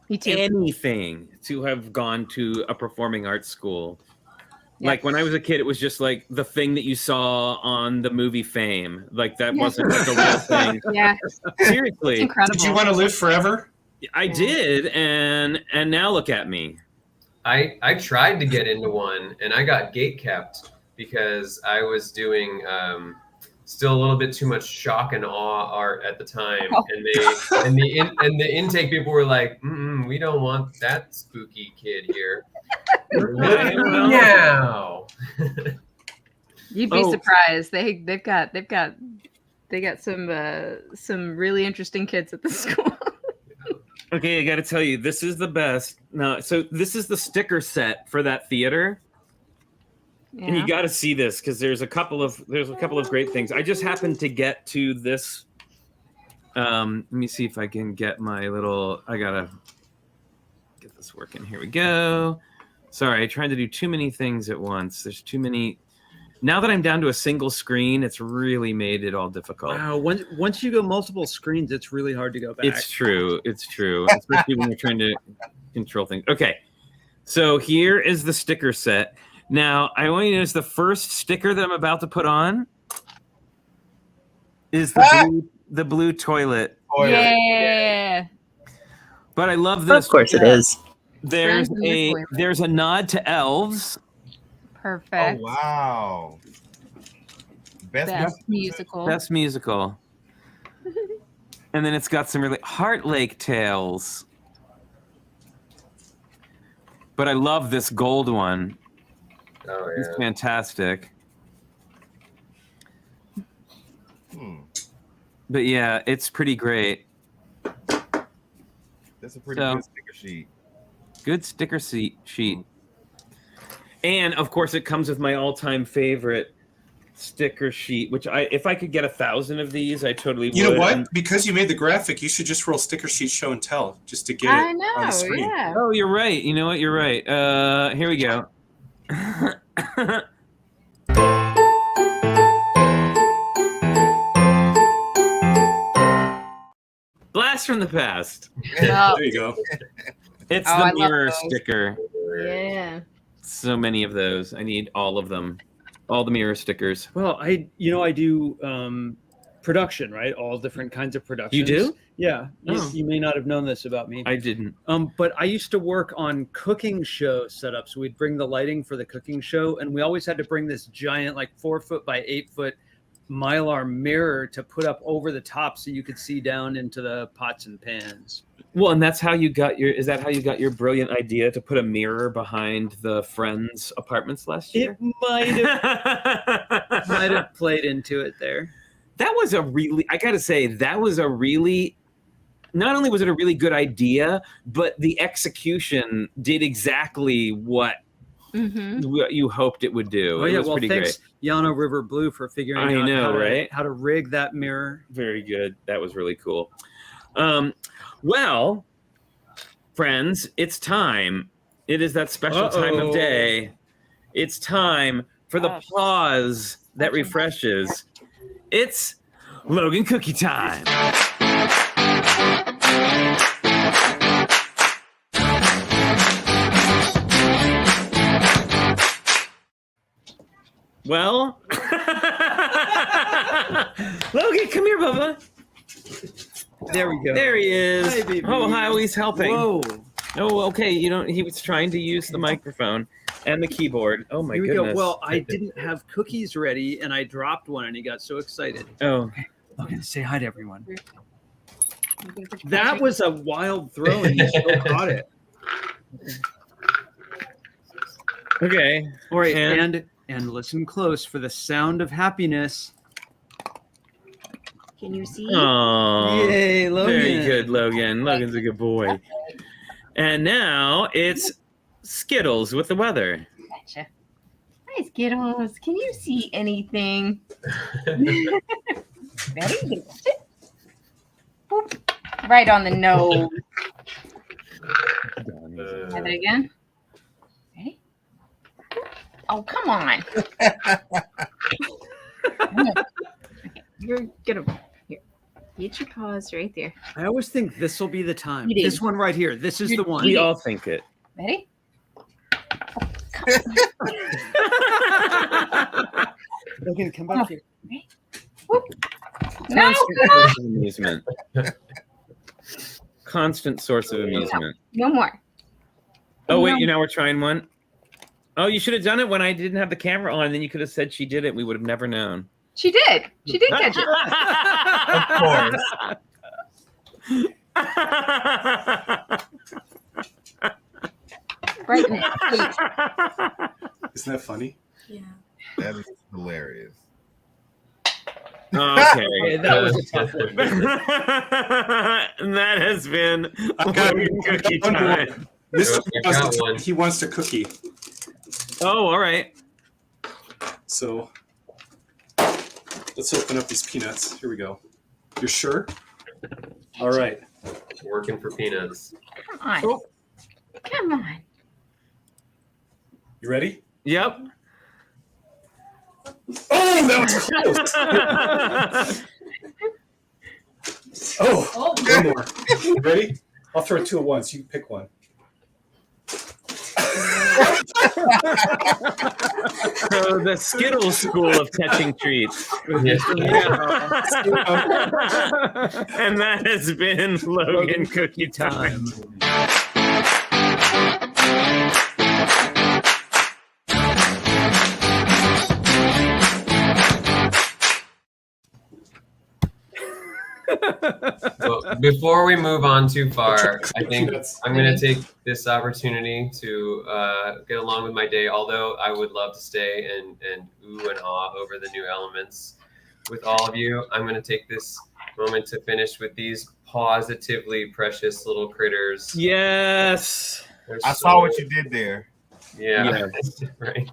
Me too. Anything to have gone to a performing arts school. Yes. Like when I was a kid, it was just like the thing that you saw on the movie Fame. Like that wasn't like a real thing. Yeah. Seriously. It's incredible. Did you want to live forever? I did, and now look at me. I tried to get into one, and I got gate kept because I was doing still a little bit too much shock and awe art at the time, and the intake people were like, "We don't want that spooky kid here." No. You'd be surprised. They've got some really interesting kids at the school. Okay, I got to tell you, this is the best. No, so this is the sticker set for that theater. Yeah. And you got to see this because there's a couple of great things. I just happened to get to this. Let me see if I can get my little. I gotta get this working. Here we go. Sorry, I tried to do too many things at once. There's too many. Now that I'm down to a single screen, it's really made it all difficult. Wow, once you go multiple screens, it's really hard to go back. It's true. Especially when you're trying to control things. Okay, so here is the sticker set. Now, I want you to notice the first sticker that I'm about to put on is the blue toilet. Yeah. But I love this. Of course it is. There's a nod to elves. Perfect. Oh, wow. Best musical. Best musical. And then it's got some really Heart Lake Tales. But I love this gold one. Oh, yeah. It's fantastic. But yeah, it's pretty great. That's a pretty good sticker sheet. Good sticker sheet. And of course, it comes with my all-time favorite sticker sheet, which if I could get 1,000 of these, I totally would. You know what? Because you made the graphic, you should just roll sticker sheet show and tell just to get it on the screen. Yeah. Oh, you're right. You know what? You're right. Here we go. Blast from the past. There you go. It's the mirror sticker. Yeah. So many of those. I need all of them. All the mirror stickers. Well, I do production, right? All different kinds of productions. You do? Yeah. Oh. You may not have known this about me. I didn't. But I used to work on cooking show setups. We'd bring the lighting for the cooking show, and we always had to bring this giant, like 4 foot by 8 foot Mylar mirror to put up over the top so you could see down into the pots and pans. Well, and that's how you got is that how you got your brilliant idea to put a mirror behind the Friends apartments last year? It might have played into it there. That was I gotta say, not only was it a really good idea, but the execution did exactly what you hoped it would do. Oh, it yeah, was pretty thanks, great. Yano River Blue, for figuring out how to rig that mirror. Very good. That was really cool. Well, friends, it's time. It is that special time of day. It's time for the pause that refreshes. It's Logan Cookie Time. Well, Logan, come here, Bubba. There we go. There he is. Hi, baby. Oh, how he's helping. Whoa. Oh, okay. He was trying to use the microphone and the keyboard. Oh my Here we goodness. go. Well, I didn't have cookies ready, and I dropped one, and he got so excited. Oh. Okay, say hi to everyone. That was a wild throw, and he still caught it. Okay. All right, and listen close for the sound of happiness. Can you see? Oh, yay, Logan. Very good, Logan. Logan's a good boy. And now it's Skittles with the weather. Gotcha. Hi, Skittles. Can you see anything? Ready? Boop. Right on the nose. Try that again. Ready? Oh, come on. You're gonna get your paws right there. I always think this will be the time. You did. This one right here. This is the one. We all think it. Ready? Logan, come back here. No, Constant source of amusement. Constant source of amusement. no more. Oh, wait, now we're trying one. Oh, you should have done it when I didn't have the camera on, and then you could have said she did it. We would have never known. She did. She did catch it. Of course. Right in the face. Isn't that funny? Yeah. That is hilarious. Okay. That was a tough one. And that has been cookie one more. time. Mr. He wants to cookie. Oh, all right. So let's open up these peanuts. Here we go. You're sure? All right. Working for peanuts. Come on. Oh. Come on. You ready? Yep. Oh, that was close. Oh, one more. You ready? I'll throw two at once. You pick one. So the Skittles school of catching treats. Yeah. And that has been Logan Cookie Time. Well, before we move on too far, I think I'm going to take this opportunity to get along with my day, although I would love to stay and ooh and ah over the new elements with all of you. I'm going to take this moment to finish with these positively precious little critters. Yes. I saw what you did there. Yeah. Right.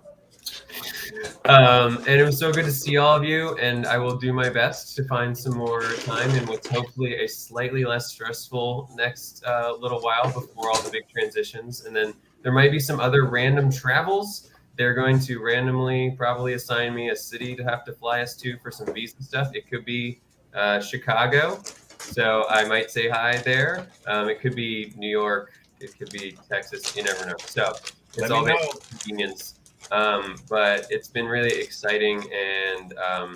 And it was so good to see all of you, and I will do my best to find some more time in what's hopefully a slightly less stressful next little while before all the big transitions. And then there might be some other random travels. They're going to randomly probably assign me a city to have to fly us to for some visa stuff. It could be Chicago, so I might say hi there. It could be New York. It could be Texas. You never know. So it's all based on convenience. But it's been really exciting, and I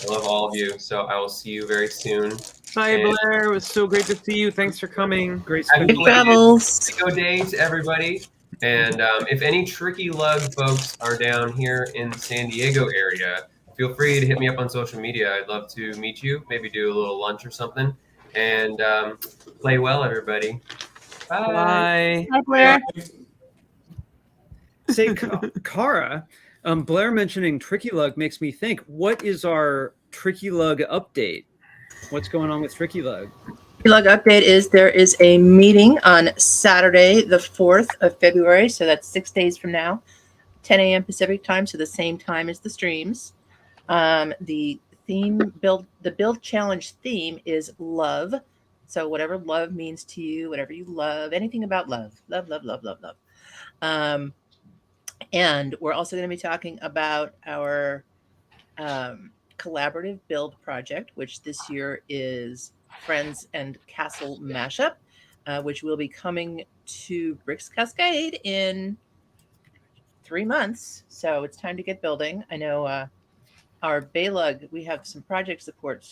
love all of you. So I will see you very soon. Hi, Blair. It was so great to see you. Thanks for coming. Great travels. Go day to everybody. And if any Tricky Lug folks are down here in the San Diego area, feel free to hit me up on social media. I'd love to meet you. Maybe do a little lunch or something. And play well, everybody. Bye. Bye, Blair. Say, Kara, Blair mentioning Tricky Lug makes me think, what is our Tricky Lug update? What's going on with Tricky Lug? Tricky Lug update is there is a meeting on Saturday, the 4th of February. So that's 6 days from now, 10 a.m. Pacific time. So the same time as the streams. The build challenge theme is love. So whatever love means to you, whatever you love, anything about love, love. And we're also going to be talking about our collaborative build project, which this year is Friends and Castle Mashup, which will be coming to Bricks Cascade in 3 months. So it's time to get building. I know our Baylug, we have some project support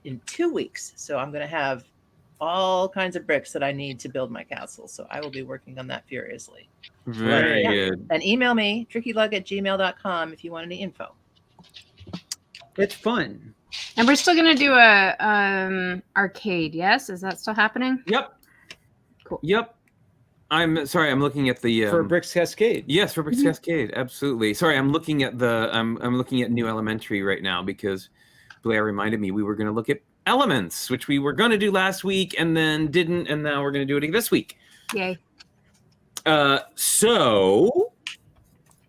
in 2 weeks. So I'm going to have all kinds of bricks that I need to build my castle. So I will be working on that furiously. Very good. And email me, trickylug@gmail.com if you want any info. It's fun. And we're still going to do a arcade, yes? Is that still happening? Yep. Cool. Yep. I'm sorry. I'm looking at the for Bricks Cascade. Yes, for Bricks Cascade. Absolutely. Sorry, I'm looking at I'm looking at New Elementary right now because Blair reminded me we were going to look at Elements, which we were going to do last week and then didn't, and now we're going to do it this week. Yay. So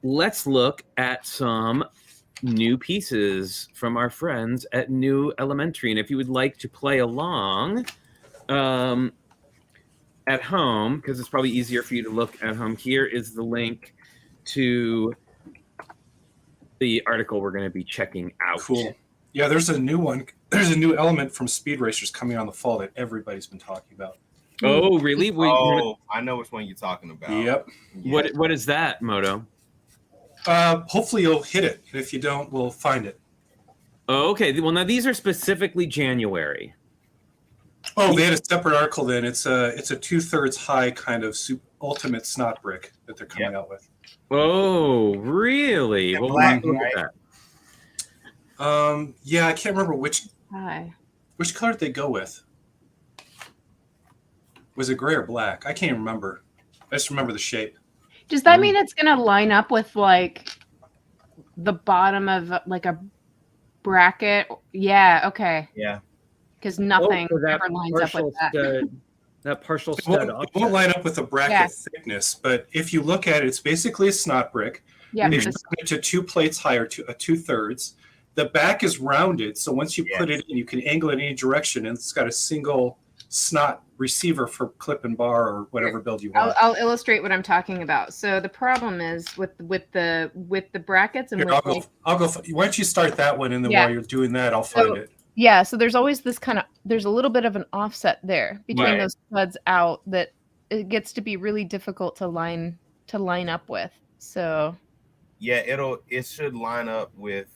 let's look at some new pieces from our friends at New Elementary. And if you would like to play along at home, because it's probably easier for you to look at home, here is the link to the article we're going to be checking out. Cool. Yeah, there's a new one. There's a new element from Speed Racers coming on the fall that everybody's been talking about. Oh, really? I know which one you're talking about. Yep. Yeah. What is that, Moto? Hopefully you'll hit it. And if you don't, we'll find it. Oh, okay. Well, now these are specifically January. Oh, they had a separate article then. It's a 2/3 high kind of ultimate snot brick that they're coming out with. Oh, really? Well, black, look right? at that. Yeah, I can't remember which color did they go with. Was it gray or black? I can't remember. I just remember the shape. Does that mean it's going to line up with like the bottom of like a bracket? Yeah. Okay. Yeah. Because nothing ever lines up with that. That partial stud. It won't line up with the bracket thickness, but if you look at it, it's basically a snot brick. Yeah. They've turned it to 2 plates higher, to a 2/3. The back is rounded, so once you put it in, you can angle it in any direction, and it's got a single snot receiver for clip and bar or whatever build you want. I'll illustrate what I'm talking about. So the problem is with the brackets and Here, I'll go. Why don't you start that one, and then while you're doing that, I'll find it. Yeah, so there's always this there's a little bit of an offset there between those studs out that it gets to be really difficult to line up with. So yeah, it should line up with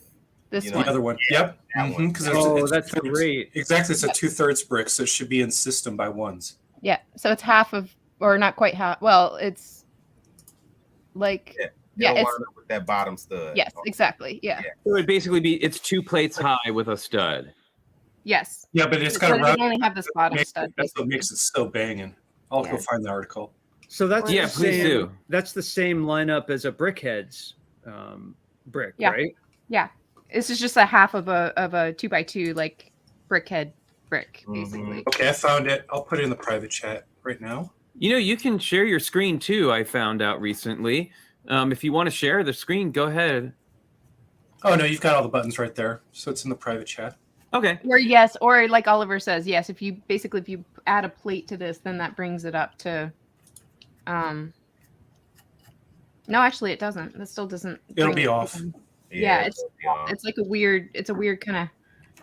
this the other one. Yeah, yep. Because that's great. Exactly, it's a 2/3 brick, so it should be in system by ones. Yeah, so it's half of, or not quite half. Well, it's like it's line up with that bottom stud. Yes, exactly. Yeah. So it would basically be it's 2 plates high with a stud. Yes. Yeah, but it's got a round. Only have this bottom stud. That's what makes it so banging. I'll go find the article. So that's please do. That's the same lineup as a Brickheads brick, right? Yeah, this is just a half of a 2x2 like brickhead brick, basically. Okay, I found it. I'll put it in the private chat right now. You know, you can share your screen too. I found out recently. If you want to share the screen, go ahead. Oh no, you've got all the buttons right there, so it's in the private chat. Okay. Or yes, or like Oliver says, yes. If you add a plate to this, then that brings it up to. No, actually, it doesn't. That still doesn't. It'll be off. Yeah, it's like a weird kind of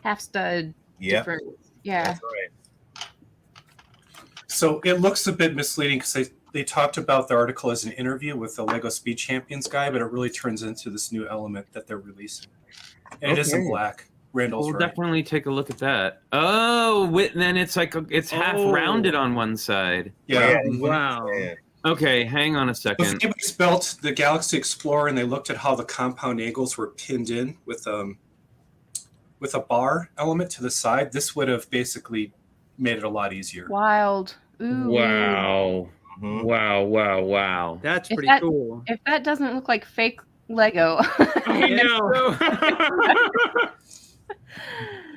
half stud. Different. Yeah. That's right. So it looks a bit misleading because they talked about the article as an interview with the Lego Speed Champions guy, but it really turns into this new element that they're releasing. And it is in black. Randall's we'll right. definitely take a look at that. Oh, then it's like it's half rounded on one side. Yeah. Wow. Okay, hang on a second. If anybody's built the Galaxy Explorer and they looked at how the compound angles were pinned in with a bar element to the side, this would have basically made it a lot easier. Wild. Ooh. Wow. Wow. That's pretty cool. If that doesn't look like fake Lego. I know.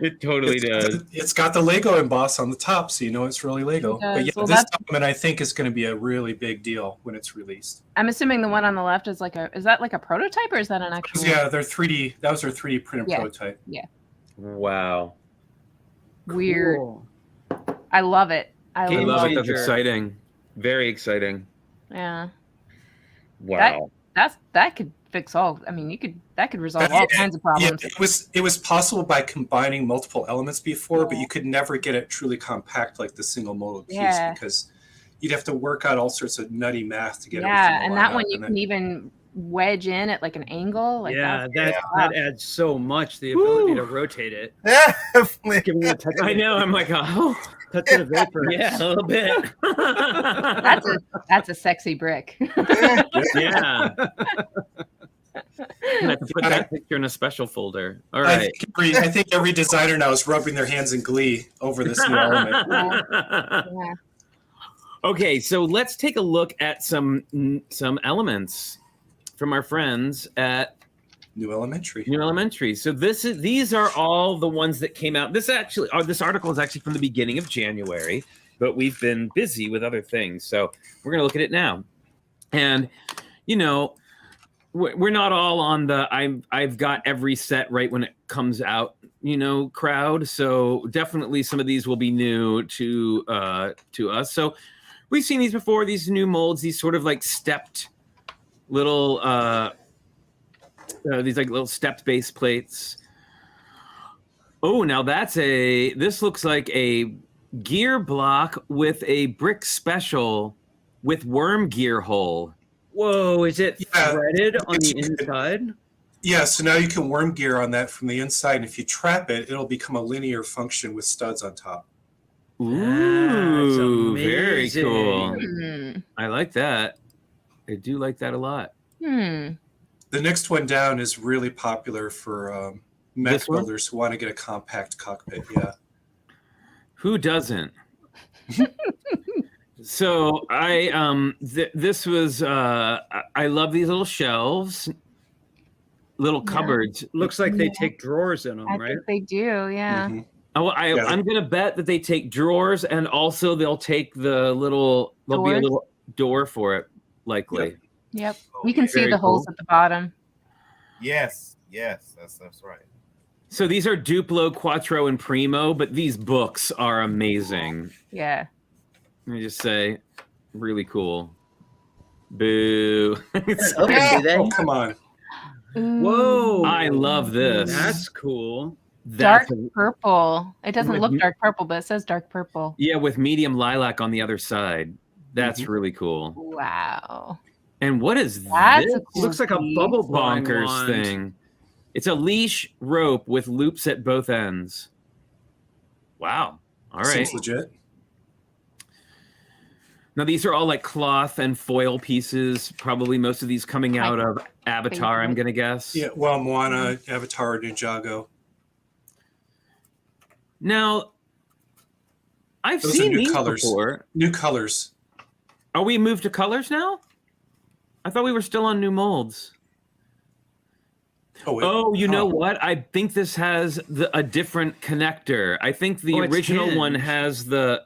It totally does. It's got the Lego emboss on the top, so you know it's really Lego. But yeah, this element I think is going to be a really big deal when it's released. I'm assuming the one on the left is that like a prototype or is that an actual? Yeah, they're 3D. That was their 3D printed prototype. Yeah. Wow. Weird. Cool. I love it. I love it. That's exciting. Very exciting. Yeah. Wow. That could fix all. I mean, that could resolve all kinds of problems. Yeah, it was possible by combining multiple elements before, but you could never get it truly compact like the single modal piece because you'd have to work out all sorts of nutty math to get it. Yeah, and that one you can even wedge in at like an angle. Like that adds so much, the ability to rotate it. I know. I'm like, oh, touch of the vapor. Yeah, a little bit. That's a sexy brick. Yeah. I have to put that picture in a special folder. All right. I think every designer now is rubbing their hands in glee over this new element. Yeah. Okay, so let's take a look at some elements from our friends at New Elementary. So these are all the ones that came out. This article is actually from the beginning of January, but we've been busy with other things, so we're going to look at it now. And you know, we're not all on the I've got every set right when it comes out, you know, crowd. So definitely some of these will be new to us. So we've seen these before. These new molds, these sort of like stepped little these like little stepped base plates. Oh, now this looks like a gear block with a brick special with worm gear hole. Whoa, is it threaded on the inside? Yeah, so now you can worm gear on that from the inside, and if you trap it, it'll become a linear function with studs on top. Ooh, very cool. I like that. I do like that a lot. The next one down is really popular for mech builders who want to get a compact cockpit. Yeah. Who doesn't? So this was I love these little shelves, little cupboards. Looks like they take drawers in them, right? I think they do, yeah. Mm-hmm. Oh, I'm gonna bet that they take drawers, and also they'll take there'll be a little door for it, likely. Yep. You can see the holes at the bottom. Yes, that's right. So these are Duplo, Quattro, and Primo, but these books are amazing. Yeah. Let me just say, really cool. Boo. Oh, come on. Whoa. I love this. That's cool. Dark purple. It doesn't look dark purple, but it says dark purple. Yeah, with medium lilac on the other side. That's really cool. Wow. And what is That's this? a cool Looks like a bubble bonkers wand. thing. It's a leash rope with loops at both ends. Wow. All right. Seems legit. Now these are all like cloth and foil pieces. Probably most of these coming out of Avatar, I'm gonna guess. Yeah, well, Moana, Avatar, Ninjago. Now, I've Those seen are new these colors. before. New colors. Are we moved to colors now? I thought we were still on new molds. Oh, you know what? I think this has a different connector. I think the original one has the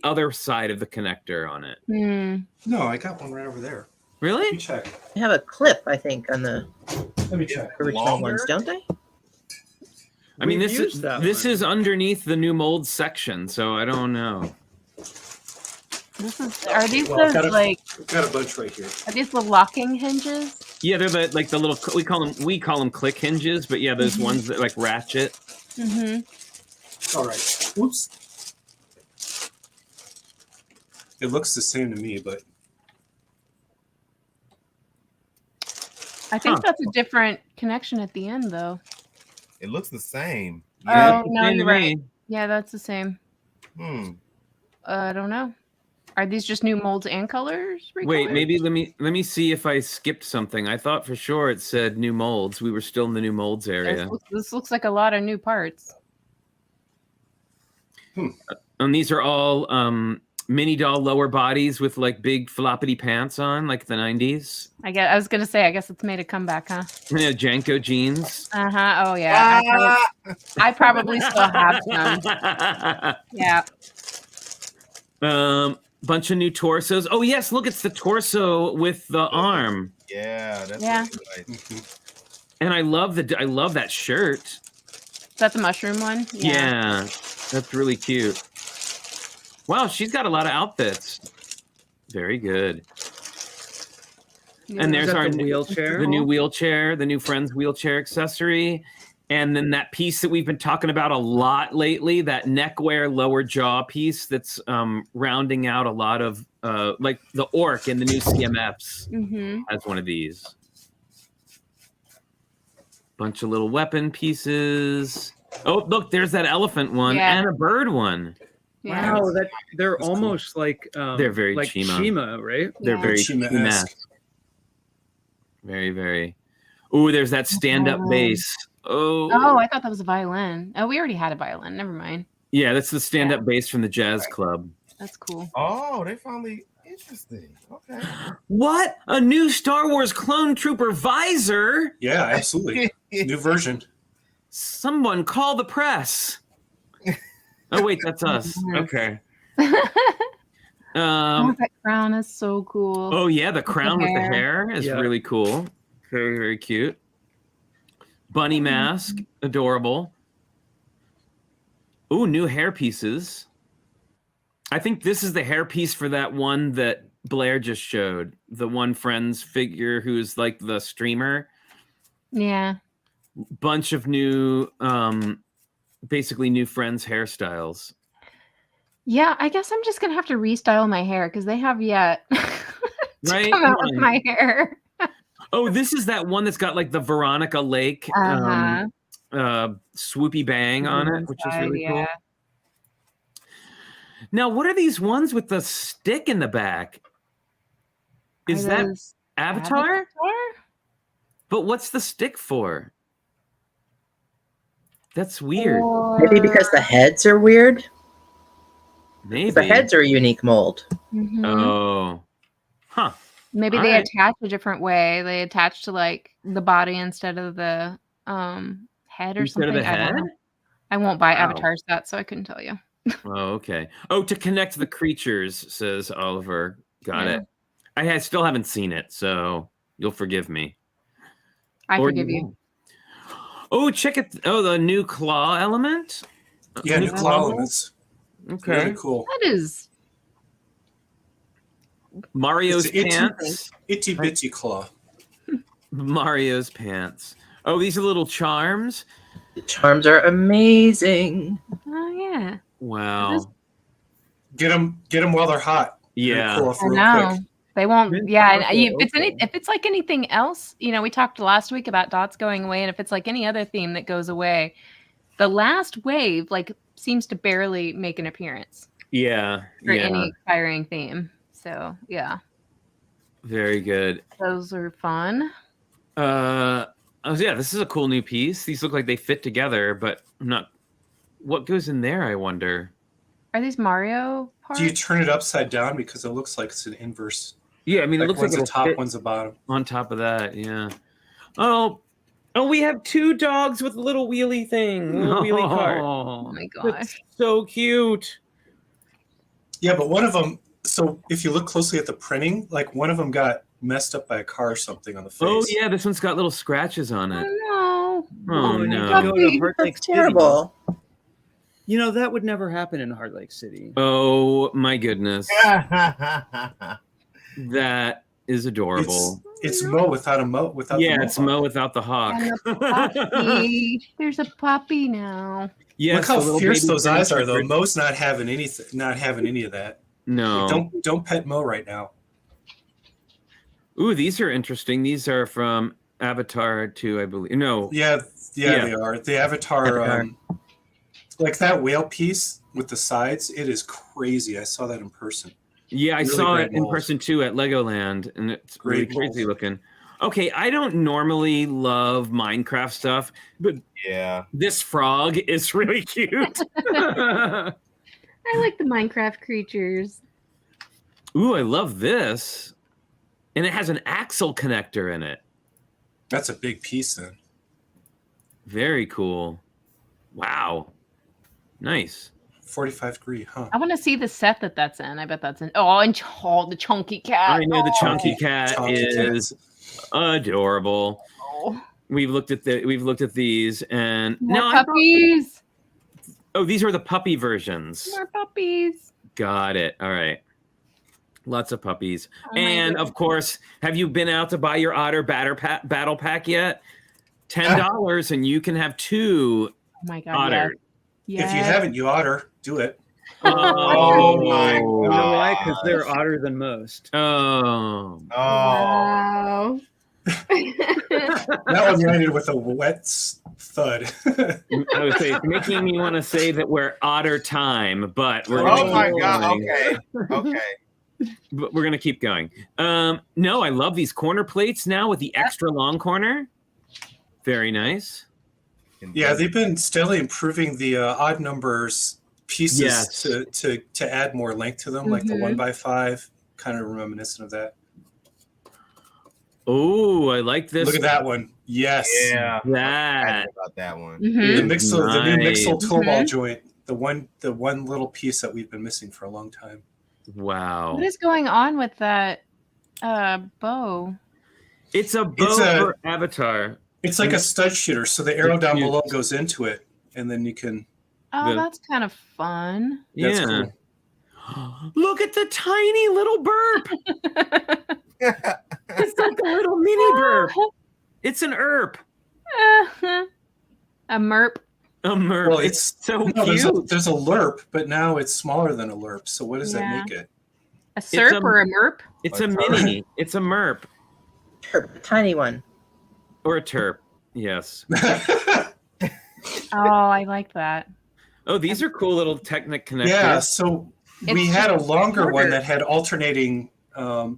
other side of the connector on it. No, I got one right over there. Really? Let me check. They have a clip, I think, on the Let me check. original ones, don't they? I mean, this is underneath the new mold section, so I don't know. Are these Well, the like? Got a bunch right here. Are these the locking hinges? Yeah, they're the little we call them click hinges, but yeah, those ones that like ratchet. Mm-hmm. All right. Whoops. It looks the same to me, but I think that's a different connection at the end, though. It looks the same. Yeah, oh no, you're right. Yeah, that's the same. I don't know. Are these just new molds and colors? Wait, maybe let me see if I skipped something. I thought for sure it said new molds. We were still in the new molds area. This looks like a lot of new parts. And these are all mini doll lower bodies with like big floppity pants on, like the 90s. I was gonna say, I guess it's made a comeback, huh? Yeah, Janko jeans. Oh yeah. I probably still have some. Yeah. Bunch of new torsos. Oh yes, look, it's the torso with the arm. Yeah, that's really nice. And I love that shirt. Is that the mushroom one? Yeah, that's really cute. Wow, she's got a lot of outfits. Very good. Yeah, and there's our wheelchair. The new wheelchair, the new Friends wheelchair accessory. And then that piece that we've been talking about a lot lately, that neckwear lower jaw piece that's rounding out a lot of like the orc in the new CMFs has one of these. Bunch of little weapon pieces. Oh, look, there's that elephant one and a bird one. Yeah. Wow, they're that's almost cool. Like they're very like Chima, right? They're very Chima-esque. Very, very. Ooh, there's that stand-up bass. Oh, I thought that was a violin. Oh, we already had a violin. Never mind. Yeah, that's the stand-up bass from the jazz club. That's cool. Oh, they finally interesting. Okay. What? A new Star Wars clone trooper visor? Yeah, absolutely. New version. Someone call the press. Oh wait, that's us. Okay. That crown is so cool. Oh yeah, the crown with the hair is really cool. Very, very cute. Bunny mask, adorable. Ooh, new hair pieces. I think this is the hair piece for that one that Blair just showed. The one Friends figure who's like the streamer. Yeah. Bunch of new, basically new Friends hairstyles. Yeah, I guess I'm just gonna have to restyle my hair because they have yet right? come out with my hair. Oh, this is that one that's got like the Veronica Lake swoopy bang on it, which is really cool. Now, what are these ones with the stick in the back? Is that Avatar? But what's the stick for? That's weird. Maybe because the heads are weird? Maybe. The heads are a unique mold. Oh. Huh. Maybe they attach a different way. They attach to like the body instead of the head or something. I won't buy Avatar sets, so I couldn't tell you. Oh, okay. Oh, to connect the creatures, says Oliver. Got it. I still haven't seen it, so you'll forgive me. I forgive you. Oh, check it. Oh, the new claw element? Yeah, new claw elements. Okay. Really cool. That is Mario's pants. Itty bitty claw. Mario's pants. Oh, these are little charms. The charms are amazing. Oh yeah. Wow. Get them while they're hot. Yeah, cool off I real know. quick. They won't. Mint Yeah, and purple, if it's like anything else, we talked last week about dots going away, and if it's like any other theme that goes away, the last wave seems to barely make an appearance. Yeah. For any expiring theme. So yeah. Very good. Those are fun. This is a cool new piece. These look like they fit together, but I'm not. What goes in there? I wonder. Are these Mario parts? Do you turn it upside down because it looks like it's an inverse? Yeah, I mean, it looks like one's the top, one's the bottom. On top of that, yeah. Oh, we have 2 dogs with a little wheelie thing, wheelie cart. Oh my gosh, that's so cute. Yeah, but one of them. So if you look closely at the printing, like one of them got messed up by a car or something on the face. Oh yeah, this one's got little scratches on it. Oh no! Oh no! That's terrible. That would never happen in Heart Lake City. Oh my goodness. That is adorable. It's Mo without a Mo. It's Mo without the hawk. There's a puppy now. Look how fierce those eyes are, though. Mo's not having any of that. No. Don't pet Mo right now. Ooh, these are interesting. These are from Avatar 2, I believe. No. Yeah, they are. The Avatar. Like that whale piece with the sides, it is crazy. I saw that in person. Yeah, I saw it in person too at Legoland, and it's really crazy looking. Okay, I don't normally love Minecraft stuff, but this frog is really cute. I like the Minecraft creatures. Ooh, I love this. And it has an axle connector in it. That's a big piece then. Very cool. Wow. Nice. 45 degree, huh? I want to see the set that's in. I bet that's in. The chunky cat. I know the chunky cat is adorable. Oh. We've looked at these and more puppies. These are the puppy versions. More puppies. Got it. All right. Lots of puppies. And of course, have you been out to buy your Otter battle pack yet? $10 and you can have 2 Otters. Yes. If you haven't, you otter. Do it. Oh my God. You know why? Because they're odder than most. Oh. Wow. That one landed with a wet thud. I would say it's making me want to say that we're otter time, but we're God. Okay. But we're gonna keep going. No, I love these corner plates now with the extra long corner. Very nice. Yeah, they've been steadily improving the odd numbers pieces to add more length to them, like the 1x5, kind of reminiscent of that. Oh, I like this. Look at that one. Yes. Yeah. That. About that one. The new Mixel toe ball joint. The one little piece that we've been missing for a long time. Wow. What is going on with that bow? It's a bow for Avatar. It's like a stud shooter, so the arrow down below goes into it, and then you can. Oh, that's kind of fun. Yeah. Cool. Look at the tiny little burp. It's like a little mini burp. It's an erp. A merp. A merp. Well, it's so cute. There's a lerp, but now it's smaller than a lerp. So what does that make it? A serp or a merp? It's a mini. It's a merp. A tiny one. Or a terp. Yes. Oh, I like that. Oh, these are cool little Technic connectors. Yeah, so we had a longer one that had alternating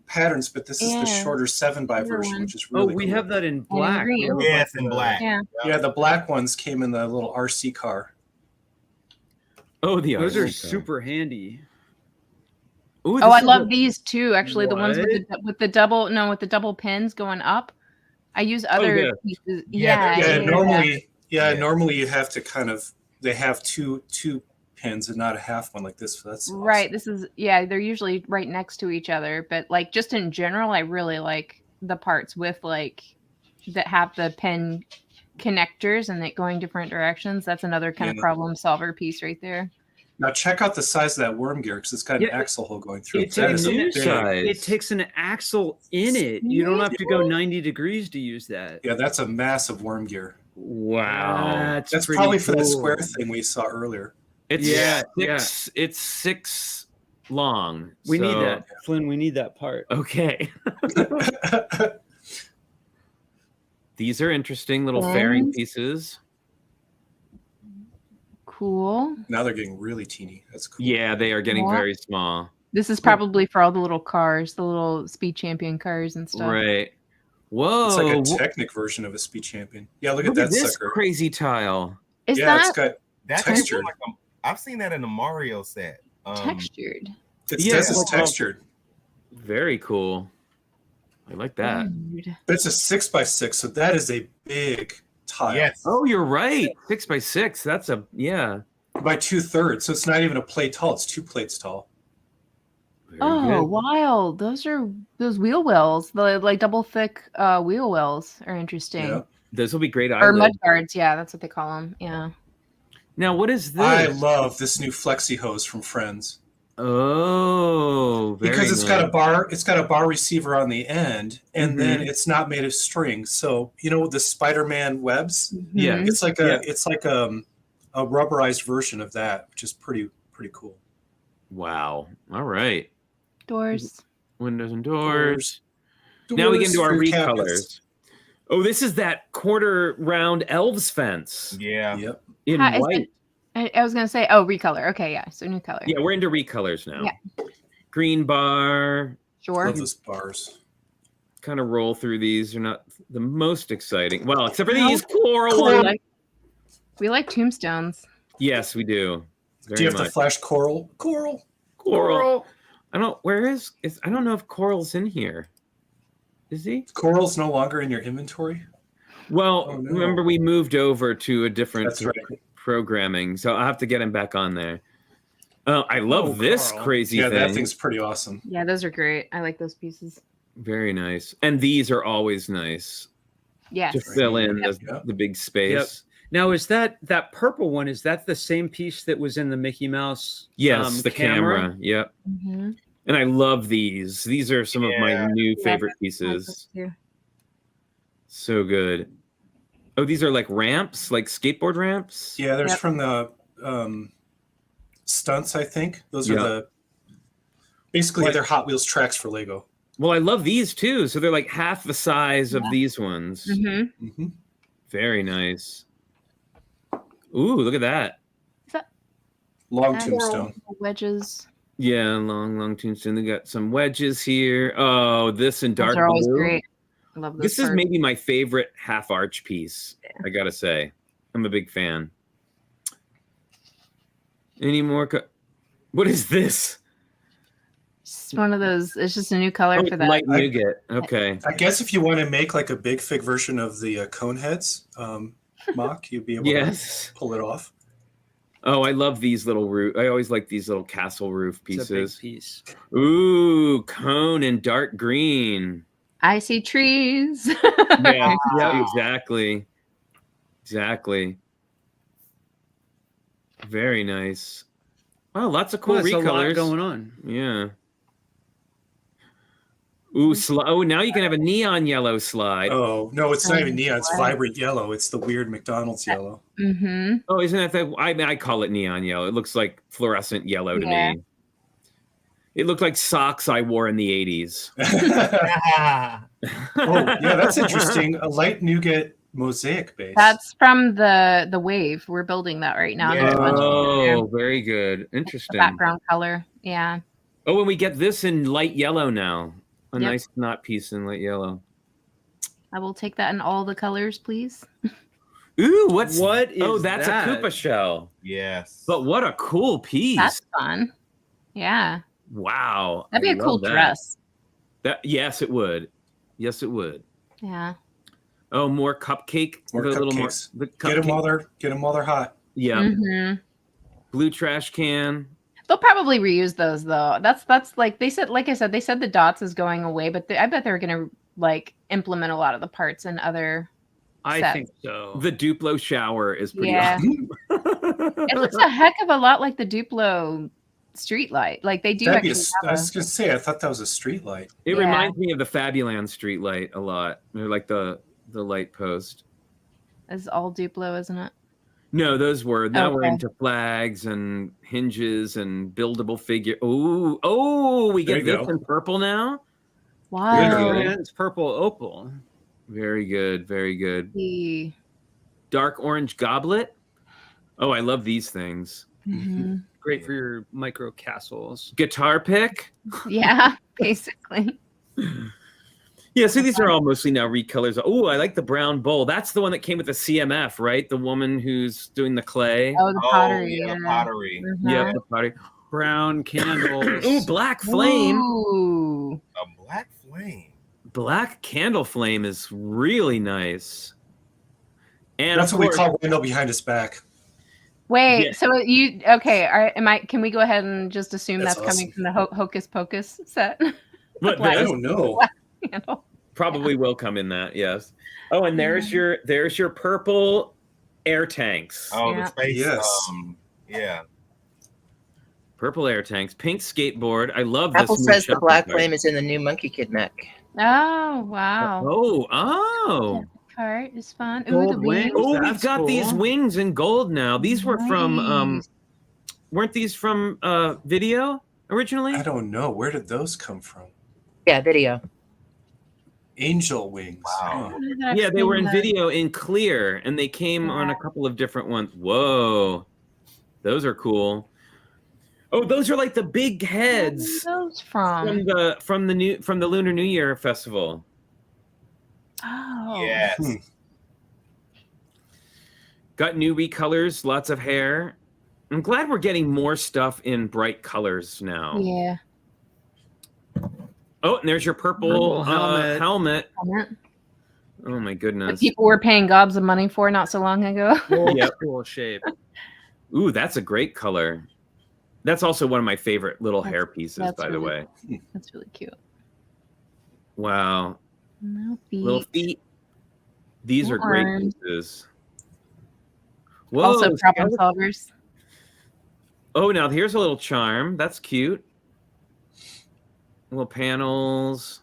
patterns, but this is the shorter 7x version, which is really we cool. have that in black. Yes, in black. Yeah, the black ones came in the little RC car. Oh, those are super handy. Ooh, I love these too. Actually, the ones with the double pins going up. I use other pieces. Normally you have to they have two pins and not a half one like this. So that's right. Awesome. This is they're usually right next to each other, but like just in general, I really like the parts with that have the pin connectors and that going different directions. That's another kind of problem solver piece right there. Now check out the size of that worm gear because it's got an axle hole going through. It takes an axle in it. You don't have to go 90 degrees to use that. Yeah, that's a massive worm gear. Wow, that's probably for the square thing we saw earlier. It's it's 6 long. We need that, Flynn. We need that part. Okay. These are interesting little fairing pieces. Cool. Now they're getting really teeny. That's cool. Yeah, they are getting very small. This is probably for all the little cars, the little Speed Champion cars and stuff. Right. Whoa. It's like a Technic version of a Speed Champion. Yeah, look at that this sucker. Crazy tile. Is it's got textured. I've seen that in the Mario set. Textured. This is textured. Very cool. I like that. But it's a 6x6, so that is a big tile. Yes. Oh, you're right. 6x6. That's a by 2/3, so it's not even a plate tall. It's 2 plates tall. Very good. Wild. Those wheel wells, the like double thick wheel wells are interesting. Yeah. Those will be great. Or mud guards. Yeah, that's what they call them. Yeah. Now, what is this? I love this new flexi hose from Friends. Oh, because it's got a bar. It's got a bar receiver on the end, and then it's not made of string. So the Spider-Man webs. Yeah, it's like a rubberized version of that, which is pretty cool. Wow. All right. Doors. Windows and doors. Now we can do our recolors. Oh, this is that quarter round elves fence. Yeah. Yep. In white. I was gonna say, recolor. Okay, yeah. So new color. Yeah, we're into recolors now. Yeah. Green bar. Sure. Love those bars. Kind of roll through these. They're not the most exciting. Well, except for these coral. We like tombstones. Yes, we do. Do you have to flash coral? Coral. I don't. Where is? I don't know if Coral's in here. Is he? Coral's no longer in your inventory. Well, remember we moved over to a different That's right. programming, so I'll have to get him back on there. Oh, I love this crazy thing. Yeah, that thing's pretty awesome. Yeah, those are great. I like those pieces. Very nice. And these are always nice. Yes. To fill in the big space. Yep. Now, is that purple one? Is that the same piece that was in the Mickey Mouse? Yes, the camera. Yep. Mm-hmm. And I love these. These are some of my new favorite pieces. So good. Oh, these are like ramps, like skateboard ramps? Yeah, there's from the stunts, I think. Those are basically they're Hot Wheels tracks for Lego. Well, I love these too. So they're like half the size of these ones. Mm-hmm. Mm-hmm. Very nice. Ooh, look at that. Is that long tombstone. Wedges. Yeah, long tombstone. They got some wedges here. Oh, this in dark blue. Those are always blue. great. I love those This is maybe my favorite half arch piece. Yeah. I gotta say, I'm a big fan. Any more? What is this? It's one of those. It's just a new color for that. Light nougat. Okay. I guess if you want to make like a big fig version of the cone heads, Mock, you'd be able to pull it off. Oh, I love these little roof. I always like these little castle roof pieces. It's a big piece. Ooh, cone in dark green. I see trees. Yeah, exactly. Very nice. Wow, lots of cool recolors. A lot going on. Yeah. Ooh, now you can have a neon yellow slide. Oh, no, it's not even neon. It's vibrant yellow. It's the weird McDonald's yellow. Mm-hmm. Oh, isn't that I call it neon yellow. It looks like fluorescent yellow to me. It looked like socks I wore in the 80s. Oh, yeah, that's interesting. A light nougat mosaic base. That's from the wave. We're building that right now. Yeah. Oh, very good. Interesting. Background color. Yeah. Oh, and we get this in light yellow now. A nice knot piece in light yellow. I will take that in all the colors, please. Ooh, what is that's that? A Koopa shell. Yes. But what a cool piece. That's fun. Yeah. Wow. That'd be a cool dress. Yes, it would. Yes, it would. Yeah. Oh, more cupcake. More cupcakes. Get them while they're hot. Yeah. Mm-hmm. Blue trash can. They'll probably reuse those though. That's like they said. Like I said, they said the dots is going away, but I bet they're gonna like implement a lot of the parts in other. I think so. The Duplo shower is pretty awesome. It looks a heck of a lot like the Duplo street light. Like they do. I was gonna say, I thought that was a street light. It reminds me of the Fabuland street light a lot. They're like the light post. It's all Duplo, isn't it? No, those were. Now we're into flags and hinges and buildable figure. Oh, we get this in purple now. Wow. It's purple opal. Very good. Very good. Dark orange goblet. Oh, I love these things. Mm-hmm. Great for your micro castles. Guitar pick. Yeah, basically. Yeah, so these are all mostly now recolors. Oh, I like the brown bowl. That's the one that came with the CMF, right? The woman who's doing the clay. Oh, the pottery. The pottery. Mm-hmm. Yeah, the pottery. Brown candles. Ooh, black flame. Ooh. A black flame. Black candle flame is really nice. And that's what we call window behind his back. Wait, so you okay? Can we go ahead and just assume that's awesome. coming from the Hocus Pocus set? But I don't know. Probably will come in that, yes. Oh, and there's your purple air tanks. Oh, the space. Yes. Yeah. Purple air tanks, pink skateboard. I love this. Apple says the black flame is in the new Monkey Kid mech. Oh wow! Oh! Cart is fun. Gold Ooh, the wings. Oh, we've got these wings in gold now. These were from weren't these from video originally? I don't know. Where did those come from? Yeah, video. Angel wings. Wow. Oh. Yeah, they were in video in clear, and they came on a couple of different ones. Whoa, those are cool. Oh, those are like the big heads. Where are those from? From the Lunar New Year festival. Oh. Yes. Got new recolors, lots of hair. I'm glad we're getting more stuff in bright colors now. Yeah. Oh, and there's your purple helmet. Oh my goodness. That people were paying gobs of money for not so long ago. Yep. Cool shape. Ooh, that's a great color. That's also one of my favorite little hair pieces, by the way. That's really cute. Wow. Little feet. These are great pieces. Whoa, also problem solvers. Oh, now here's a little charm. That's cute. Little panels.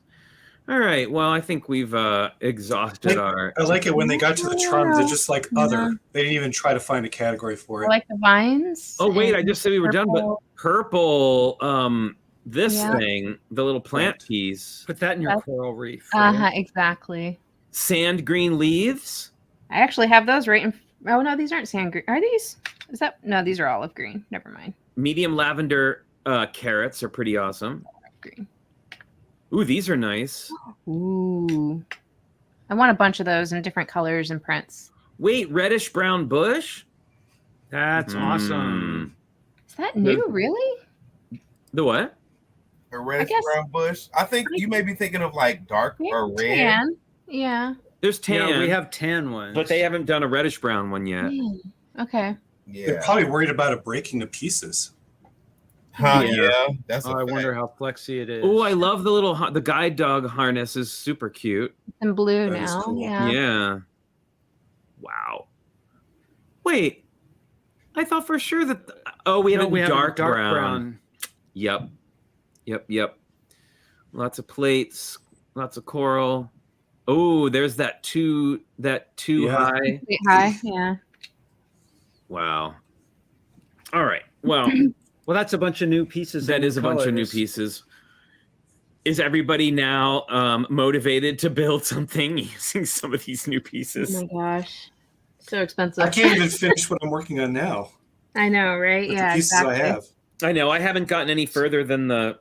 All right. Well, I think we've exhausted our. I like it when they got to the charms. They're just like other. They didn't even try to find a category for it. I like the vines. Oh wait, I just said we were done, but purple. This thing, the little plant piece. Put that in your coral reef. Right? Exactly. Sand green leaves. I actually have those right in. Oh no, these aren't sand green. Are these? Is that? No, these are olive green. Never mind. Medium lavender carrots are pretty awesome. Green. Ooh, these are nice. Ooh. I want a bunch of those in different colors and prints. Wait, reddish brown bush? That's awesome. Is that new, really? The what? A reddish brown bush. I think you may be thinking of like dark or red. Tan. Yeah. There's tan. Yeah, we have tan ones. But they haven't done a reddish brown one yet. Okay. Yeah. They're probably worried about it breaking to pieces. Yeah. That's. I wonder how flexy it is. Oh, I love the guide dog harness is super cute. And blue That is now. cool. Yeah. Wow. Wait. I thought for sure that. We have dark brown. Yep. Lots of plates. Lots of coral. Oh, there's that two high. High. Yeah. Wow. All right. Well. Well, that's a bunch of new pieces. That is a bunch of new pieces. Is everybody now motivated to build something using some of these new pieces? Oh my gosh. So expensive. I can't even finish what I'm working on now. I know, right? With Yeah, the pieces exactly. I have. I know. I haven't gotten any further than the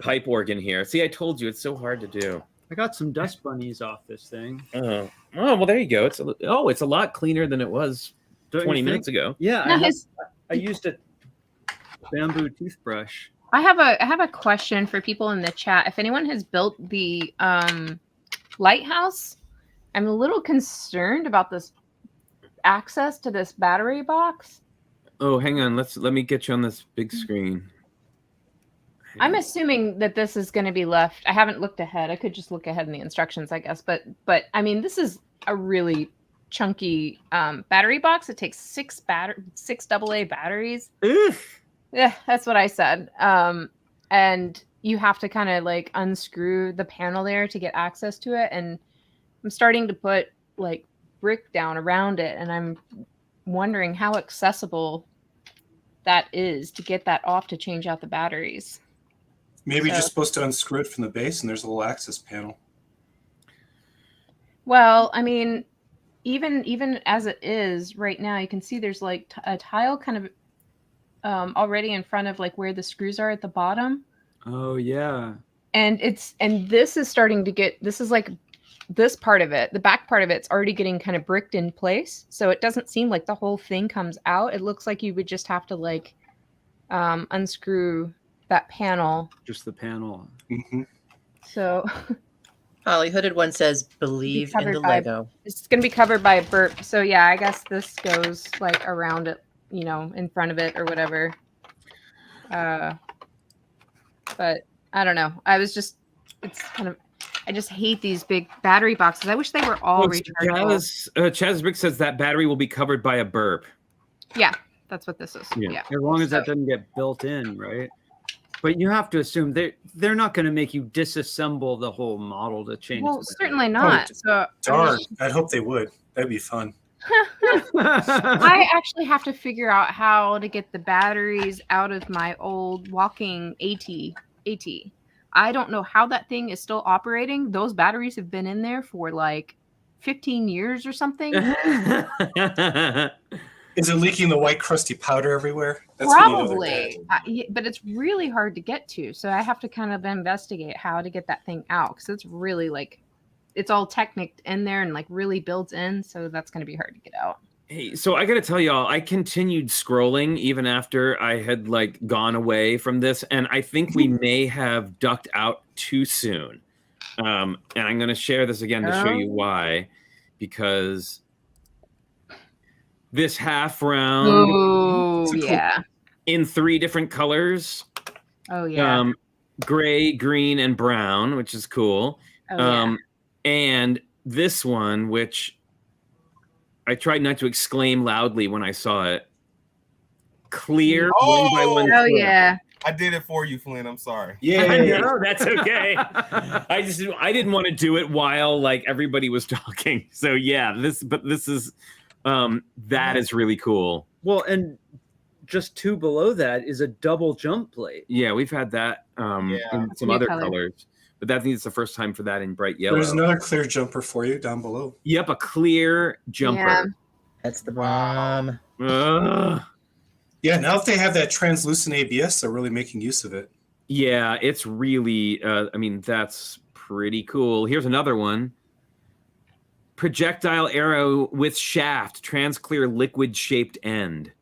pipe organ here. See, I told you it's so hard to do. I got some dust bunnies off this thing. Oh, well, there you go. It's a lot cleaner than it was 20 minutes ago. Yeah, I used a bamboo toothbrush. I have a question for people in the chat. If anyone has built the lighthouse, I'm a little concerned about this access to this battery box. Oh, hang on. Let me get you on this big screen. I'm assuming that this is going to be left. I haven't looked ahead. I could just look ahead in the instructions, I guess. But I mean, this is a really chunky battery box. It takes six AA batteries. Oof. Yeah, that's what I said. And you have to kind of like unscrew the panel there to get access to it. And I'm starting to put like brick down around it, and I'm wondering how accessible that is to get that off to change out the batteries. Maybe you're just supposed to unscrew it from the base, and there's a little access panel. Well, I mean, even as it is right now, you can see there's like a tile kind of already in front of like where the screws are at the bottom. Oh yeah. And this is starting to get, this is like this part of it, the back part of it's already getting kind of bricked in place. So it doesn't seem like the whole thing comes out. It looks like you would just have to like unscrew that panel. Just the panel. Mm-hmm. So Holly, Hooded One says, believe in the Lego. It's going to be covered by a burp. So yeah, I guess this goes like around it, you know, in front of it or whatever. But I don't know. It's kind of, I just hate these big battery boxes. I wish they were all rechargeable. Chaz Brick says that battery will be covered by a burp. Yeah, that's what this is. Yeah. As long as that doesn't get built in, right? But you have to assume they're not going to make you disassemble the whole model to change. Well, certainly not. So darn, I'd hope they would. That'd be fun. I actually have to figure out how to get the batteries out of my old walking AT. I don't know how that thing is still operating. Those batteries have been in there for like 15 years or something. Is it leaking the white crusty powder everywhere? That's probably, but it's really hard to get to. So I have to kind of investigate how to get that thing out because it's really like, it's all technic in there and like really built in. So that's going to be hard to get out. Hey, so I got to tell y'all, I continued scrolling even after I had like gone away from this. And I think we may have ducked out too soon. And I'm going to share this again to show you why, because this half round in 3 different colors. Oh yeah. Gray, green, and brown, which is cool. And this one, which I tried not to exclaim loudly when I saw it. Clear, one by one. Oh yeah. I did it for you, Flynn. I'm sorry. Yeah, no, that's okay. I didn't want to do it while like everybody was talking. So yeah, this is that is really cool. Well, and just 2 below that is a double jump plate. Yeah, we've had that in some other colors. But I think it's the first time for that in bright yellow. There's another clear jumper for you down below. Yep, a clear jumper. Yeah. That's the bomb. Yeah, now that they have that translucent ABS, they're really making use of it. Yeah, it's really, I mean, that's pretty cool. Here's another one. Projectile arrow with shaft, transclear liquid-shaped end.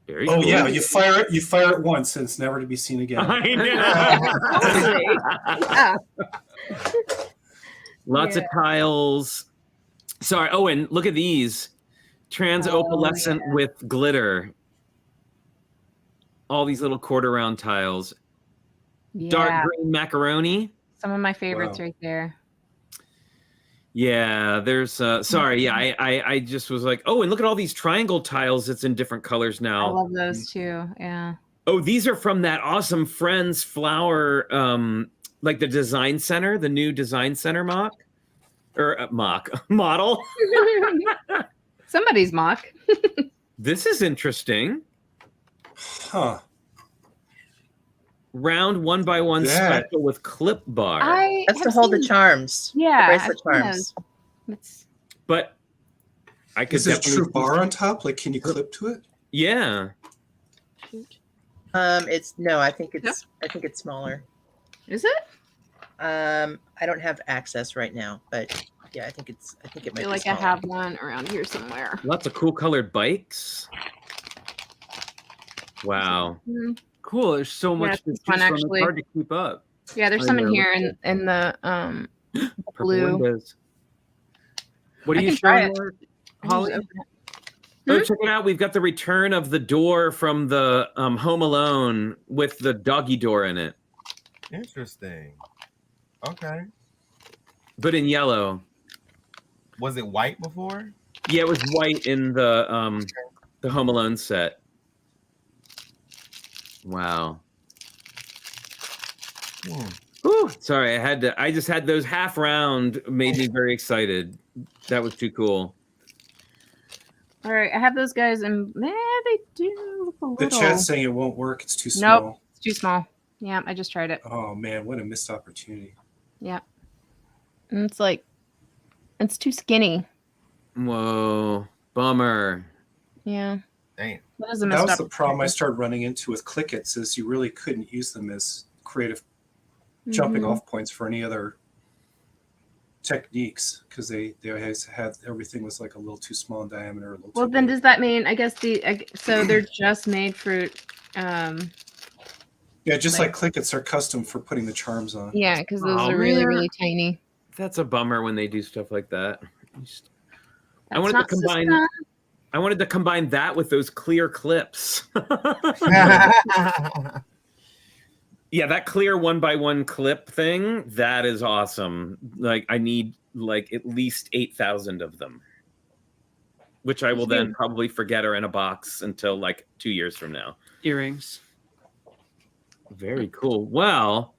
Very cool. Yeah, you fire it once and it's never to be seen again. I know. Lots of tiles. Sorry. Oh, and look at these. Opalescent with glitter. All these little quarter round tiles. Yeah. Dark green macaroni. Some of my favorites right there. Yeah, there's sorry, yeah, I just was like, oh, and look at all these triangle tiles. It's in different colors now. I love those too. Yeah. Oh, these are from that awesome Friends Flower, like the design center, the new design center model. Somebody's mock. This is interesting. Huh. Round 1x1 special with clip bar. That's to hold the charms. Yeah. The bracelet charms. But I could Is there a true bar on top? Like, can you clip to it? Yeah. I think it's smaller. Is it? I don't have access right now, but yeah, I think it might be like smaller. I have one around here somewhere. Lots of cool colored bikes. Wow. Mm-hmm. Cool. There's so much. It's hard to keep up. Yeah, there's some in here in the blue. Windows. What are you showing, Holly? Oh, check it out. We've got the return of the door from the Home Alone with the doggy door in it. Interesting. Okay. But in yellow. Was it white before? Yeah, it was white in the Home Alone set. Wow. Whew, sorry, I just had those half round, made me very excited. That was too cool. All right, I have those guys, and they do look a little. The chat's saying it won't work. It's too small. Nope, it's too small. Yeah, I just tried it. Oh man, what a missed opportunity. Yeah, and it's like, it's too skinny. Whoa, bummer. Yeah. Damn. That was the problem I started running into with Clickets, is you really couldn't use them as creative jumping off points for any other techniques, because they had everything was like a little too small in diameter. A little well, too then big. does that mean, I guess so they're just made for yeah, just like Clickets are custom for putting the charms on. Yeah, because those are really, really tiny. That's a bummer when they do stuff like that. I wanted to combine that with those clear clips. Yeah, that clear 1x1 clip thing, that is awesome. Like, I need like at least 8,000 of them, which I will then probably forget are in a box until like 2 years from now. Earrings. Very cool. Well,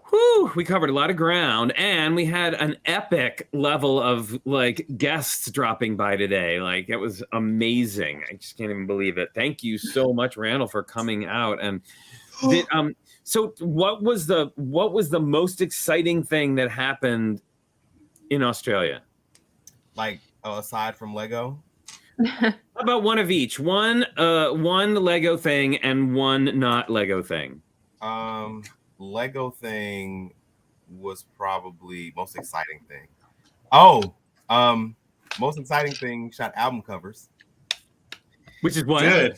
whew, we covered a lot of ground, and we had an epic level of like guests dropping by today. Like, it was amazing. I just can't even believe it. Thank you so much, Randall, for coming out. And so what was the most exciting thing that happened in Australia? Like, aside from Lego? How about one of each? One Lego thing and one not Lego thing. Lego thing was probably most exciting thing. Most exciting thing, shot album covers. Which is what? Good.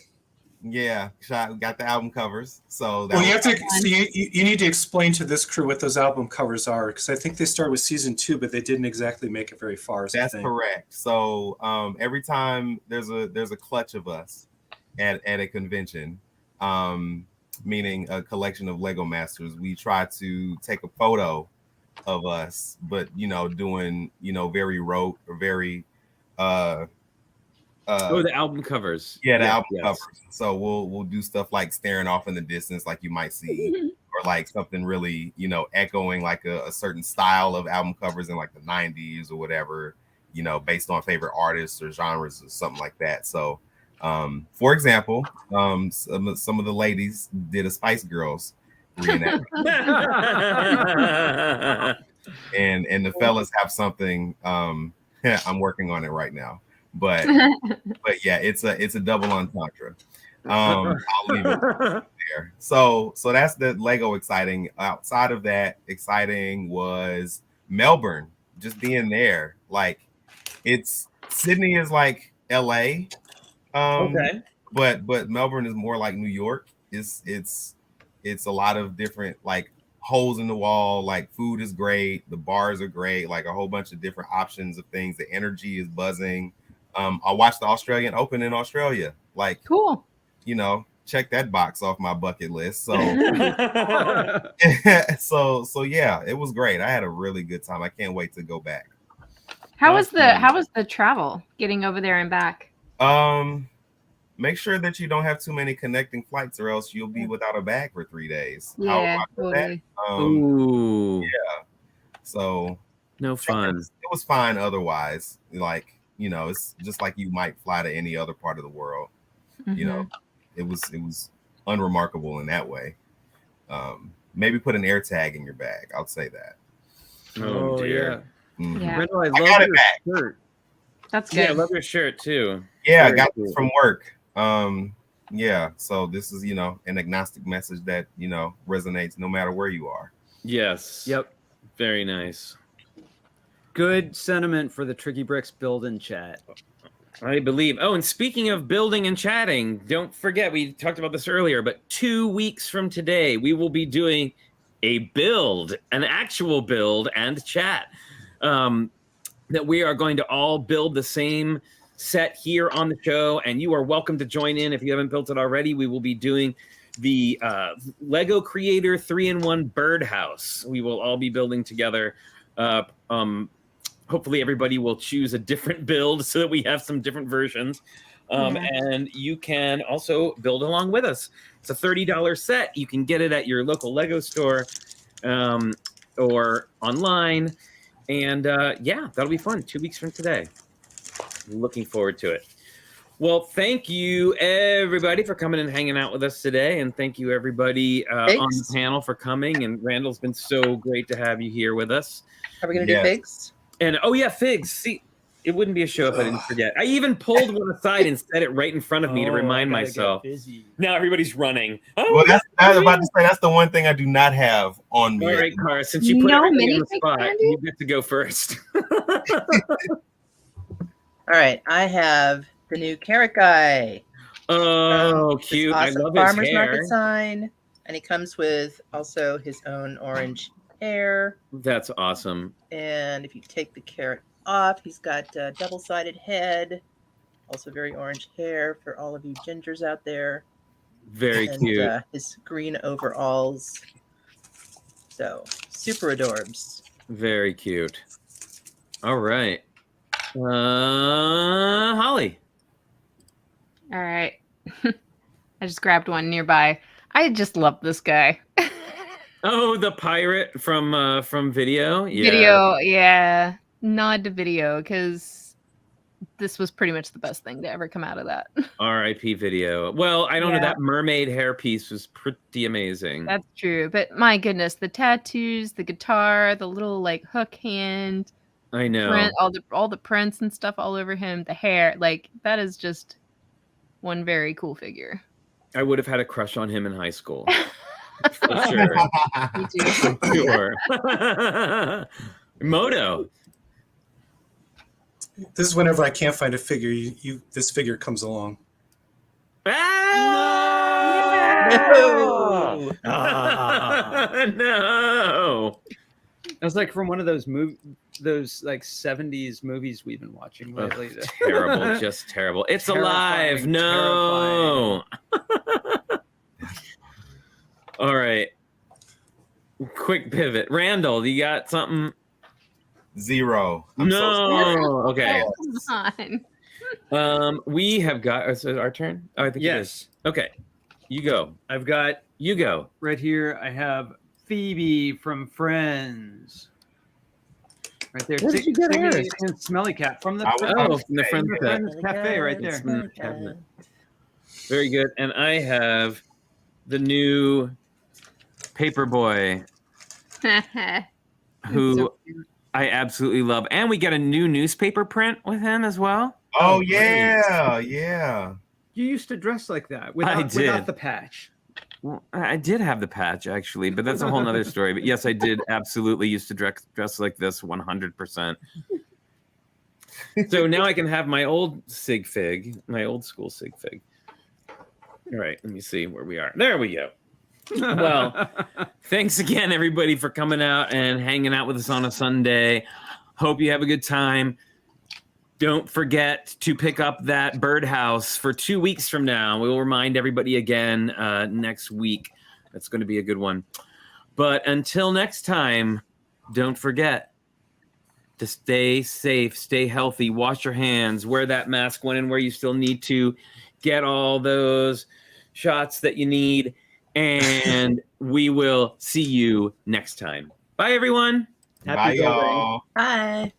Yeah, got the album covers. So well, you need to explain to this crew what those album covers are, because I think they started with season 2, but they didn't exactly make it very far. That's correct. So every time there's a clutch of us at a convention, meaning a collection of Lego Masters, we try to take a photo of us, but doing very rote or very the album covers. Yeah, the album covers. So we'll do stuff like staring off in the distance, like you might see, or like something really, echoing like a certain style of album covers in like the 90s or whatever, based on favorite artists or genres or something like that. So, for example, some of the ladies did a Spice Girls reenactment. and the fellas have something. I'm working on it right now. But yeah, it's a double entendre. I'll leave it there. So that's the Lego exciting. Outside of that, exciting was Melbourne. Just being there, like Sydney is like LA, okay, but Melbourne is more like New York. It's a lot of different like holes in the wall. Like, food is great, the bars are great, like a whole bunch of different options of things. The energy is buzzing. I watched the Australian Open in Australia. Like, cool. Check that box off my bucket list. So, so yeah, it was great. I had a really good time. I can't wait to go back. How was the travel getting over there and back? Make sure that you don't have too many connecting flights, or else you'll be without a bag for 3 days. Yeah, totally. Ooh. Yeah. So no fun. It was fine otherwise. Like, it's just like you might fly to any other part of the world. It was unremarkable in that way. Maybe put an air tag in your bag. I'll say that. Oh dear. Yeah. Mm-hmm. Yeah. Randall, I love your shirt. That's good. Yeah, I love your shirt too. Yeah, I got this from work. Yeah. So this is, an agnostic message that, resonates no matter where you are. Yes. Yep. Very nice. Good sentiment for the Tricky Bricks build and chat. I believe. Oh, and speaking of building and chatting, don't forget, we talked about this earlier, but 2 weeks from today, we will be doing an actual build and chat. That we are going to all build the same set here on the show, and you are welcome to join in if you haven't built it already. We will be doing the Lego Creator 3-in-1 birdhouse. We will all be building together. Hopefully everybody will choose a different build so that we have some different versions. And you can also build along with us. It's a $30 set. You can get it at your local Lego store or online. And yeah, that'll be fun. 2 weeks from today. Looking forward to it. Well, thank you, everybody, for coming and hanging out with us today. And thank you, everybody on the panel for coming. And Randall's been so great to have you here with us. Are we going to do figs? And, oh, yeah, figs. See, it wouldn't be a show if I didn't forget. I even pulled one aside and set it right in front of me to remind myself. Now everybody's running. Well, I was about to say, that's the one thing I do not have on me. All right, Cara, since you put everything on the spot, you get to go first. All right, I have the new carrot guy. Oh, cute. Awesome I love farmer's his hair. market sign. And he comes with also his own orange hair. That's awesome. And if you take the carrot off, he's got a double-sided head. Also very orange hair for all of you gingers out there. Very cute. His green overalls. So, super adorbs. Very cute. All right. Holly. All right. I just grabbed one nearby. I just love this guy. Oh, the pirate from Video? Yeah. Video, yeah. Nod to Video, because this was pretty much the best thing to ever come out of that. R.I.P. Video. Well, I don't know. That mermaid hairpiece was pretty amazing. That's true. But my goodness, the tattoos, the guitar, the little like hook hand. I know. Print, all the prints and stuff all over him, the hair, like that is just one very cool figure. I would have had a crush on him in high school. For sure. Me too. For sure. Moto. This is whenever I can't find a figure, this figure comes along. No! No! That's like from one of those those like 70s movies we've been watching lately. Oh, terrible, just terrible. It's alive. No. All right. Quick pivot. Randall, you got something? Zero. No. Okay. Come on. We have got. Is it our turn? Oh, I think it is. Okay. You go. I've got. You go. Right here, I have Phoebe from Friends. Right there. Where did you get her? And Smelly Cat from the from the Friends Cafe right there. Very good. And I have the new Paperboy, who So I absolutely love. And we get a new newspaper print with him as well. Oh, yeah. Yeah. You used to dress like that without the patch. Well, I did have the patch, actually, but that's a whole nother story. But yes, I did absolutely used to dress like this 100%. So now I can have my old sig fig, my old school sig fig. All right, let me see where we are. There we go. Well, thanks again, everybody, for coming out and hanging out with us on a Sunday. Hope you have a good time. Don't forget to pick up that birdhouse for 2 weeks from now. We will remind everybody again next week. That's going to be a good one. But until next time, don't forget to stay safe, stay healthy, wash your hands, wear that mask when and where you still need to, get all those shots that you need, and we will see you next time. Bye, everyone. Bye, y'all. Bye.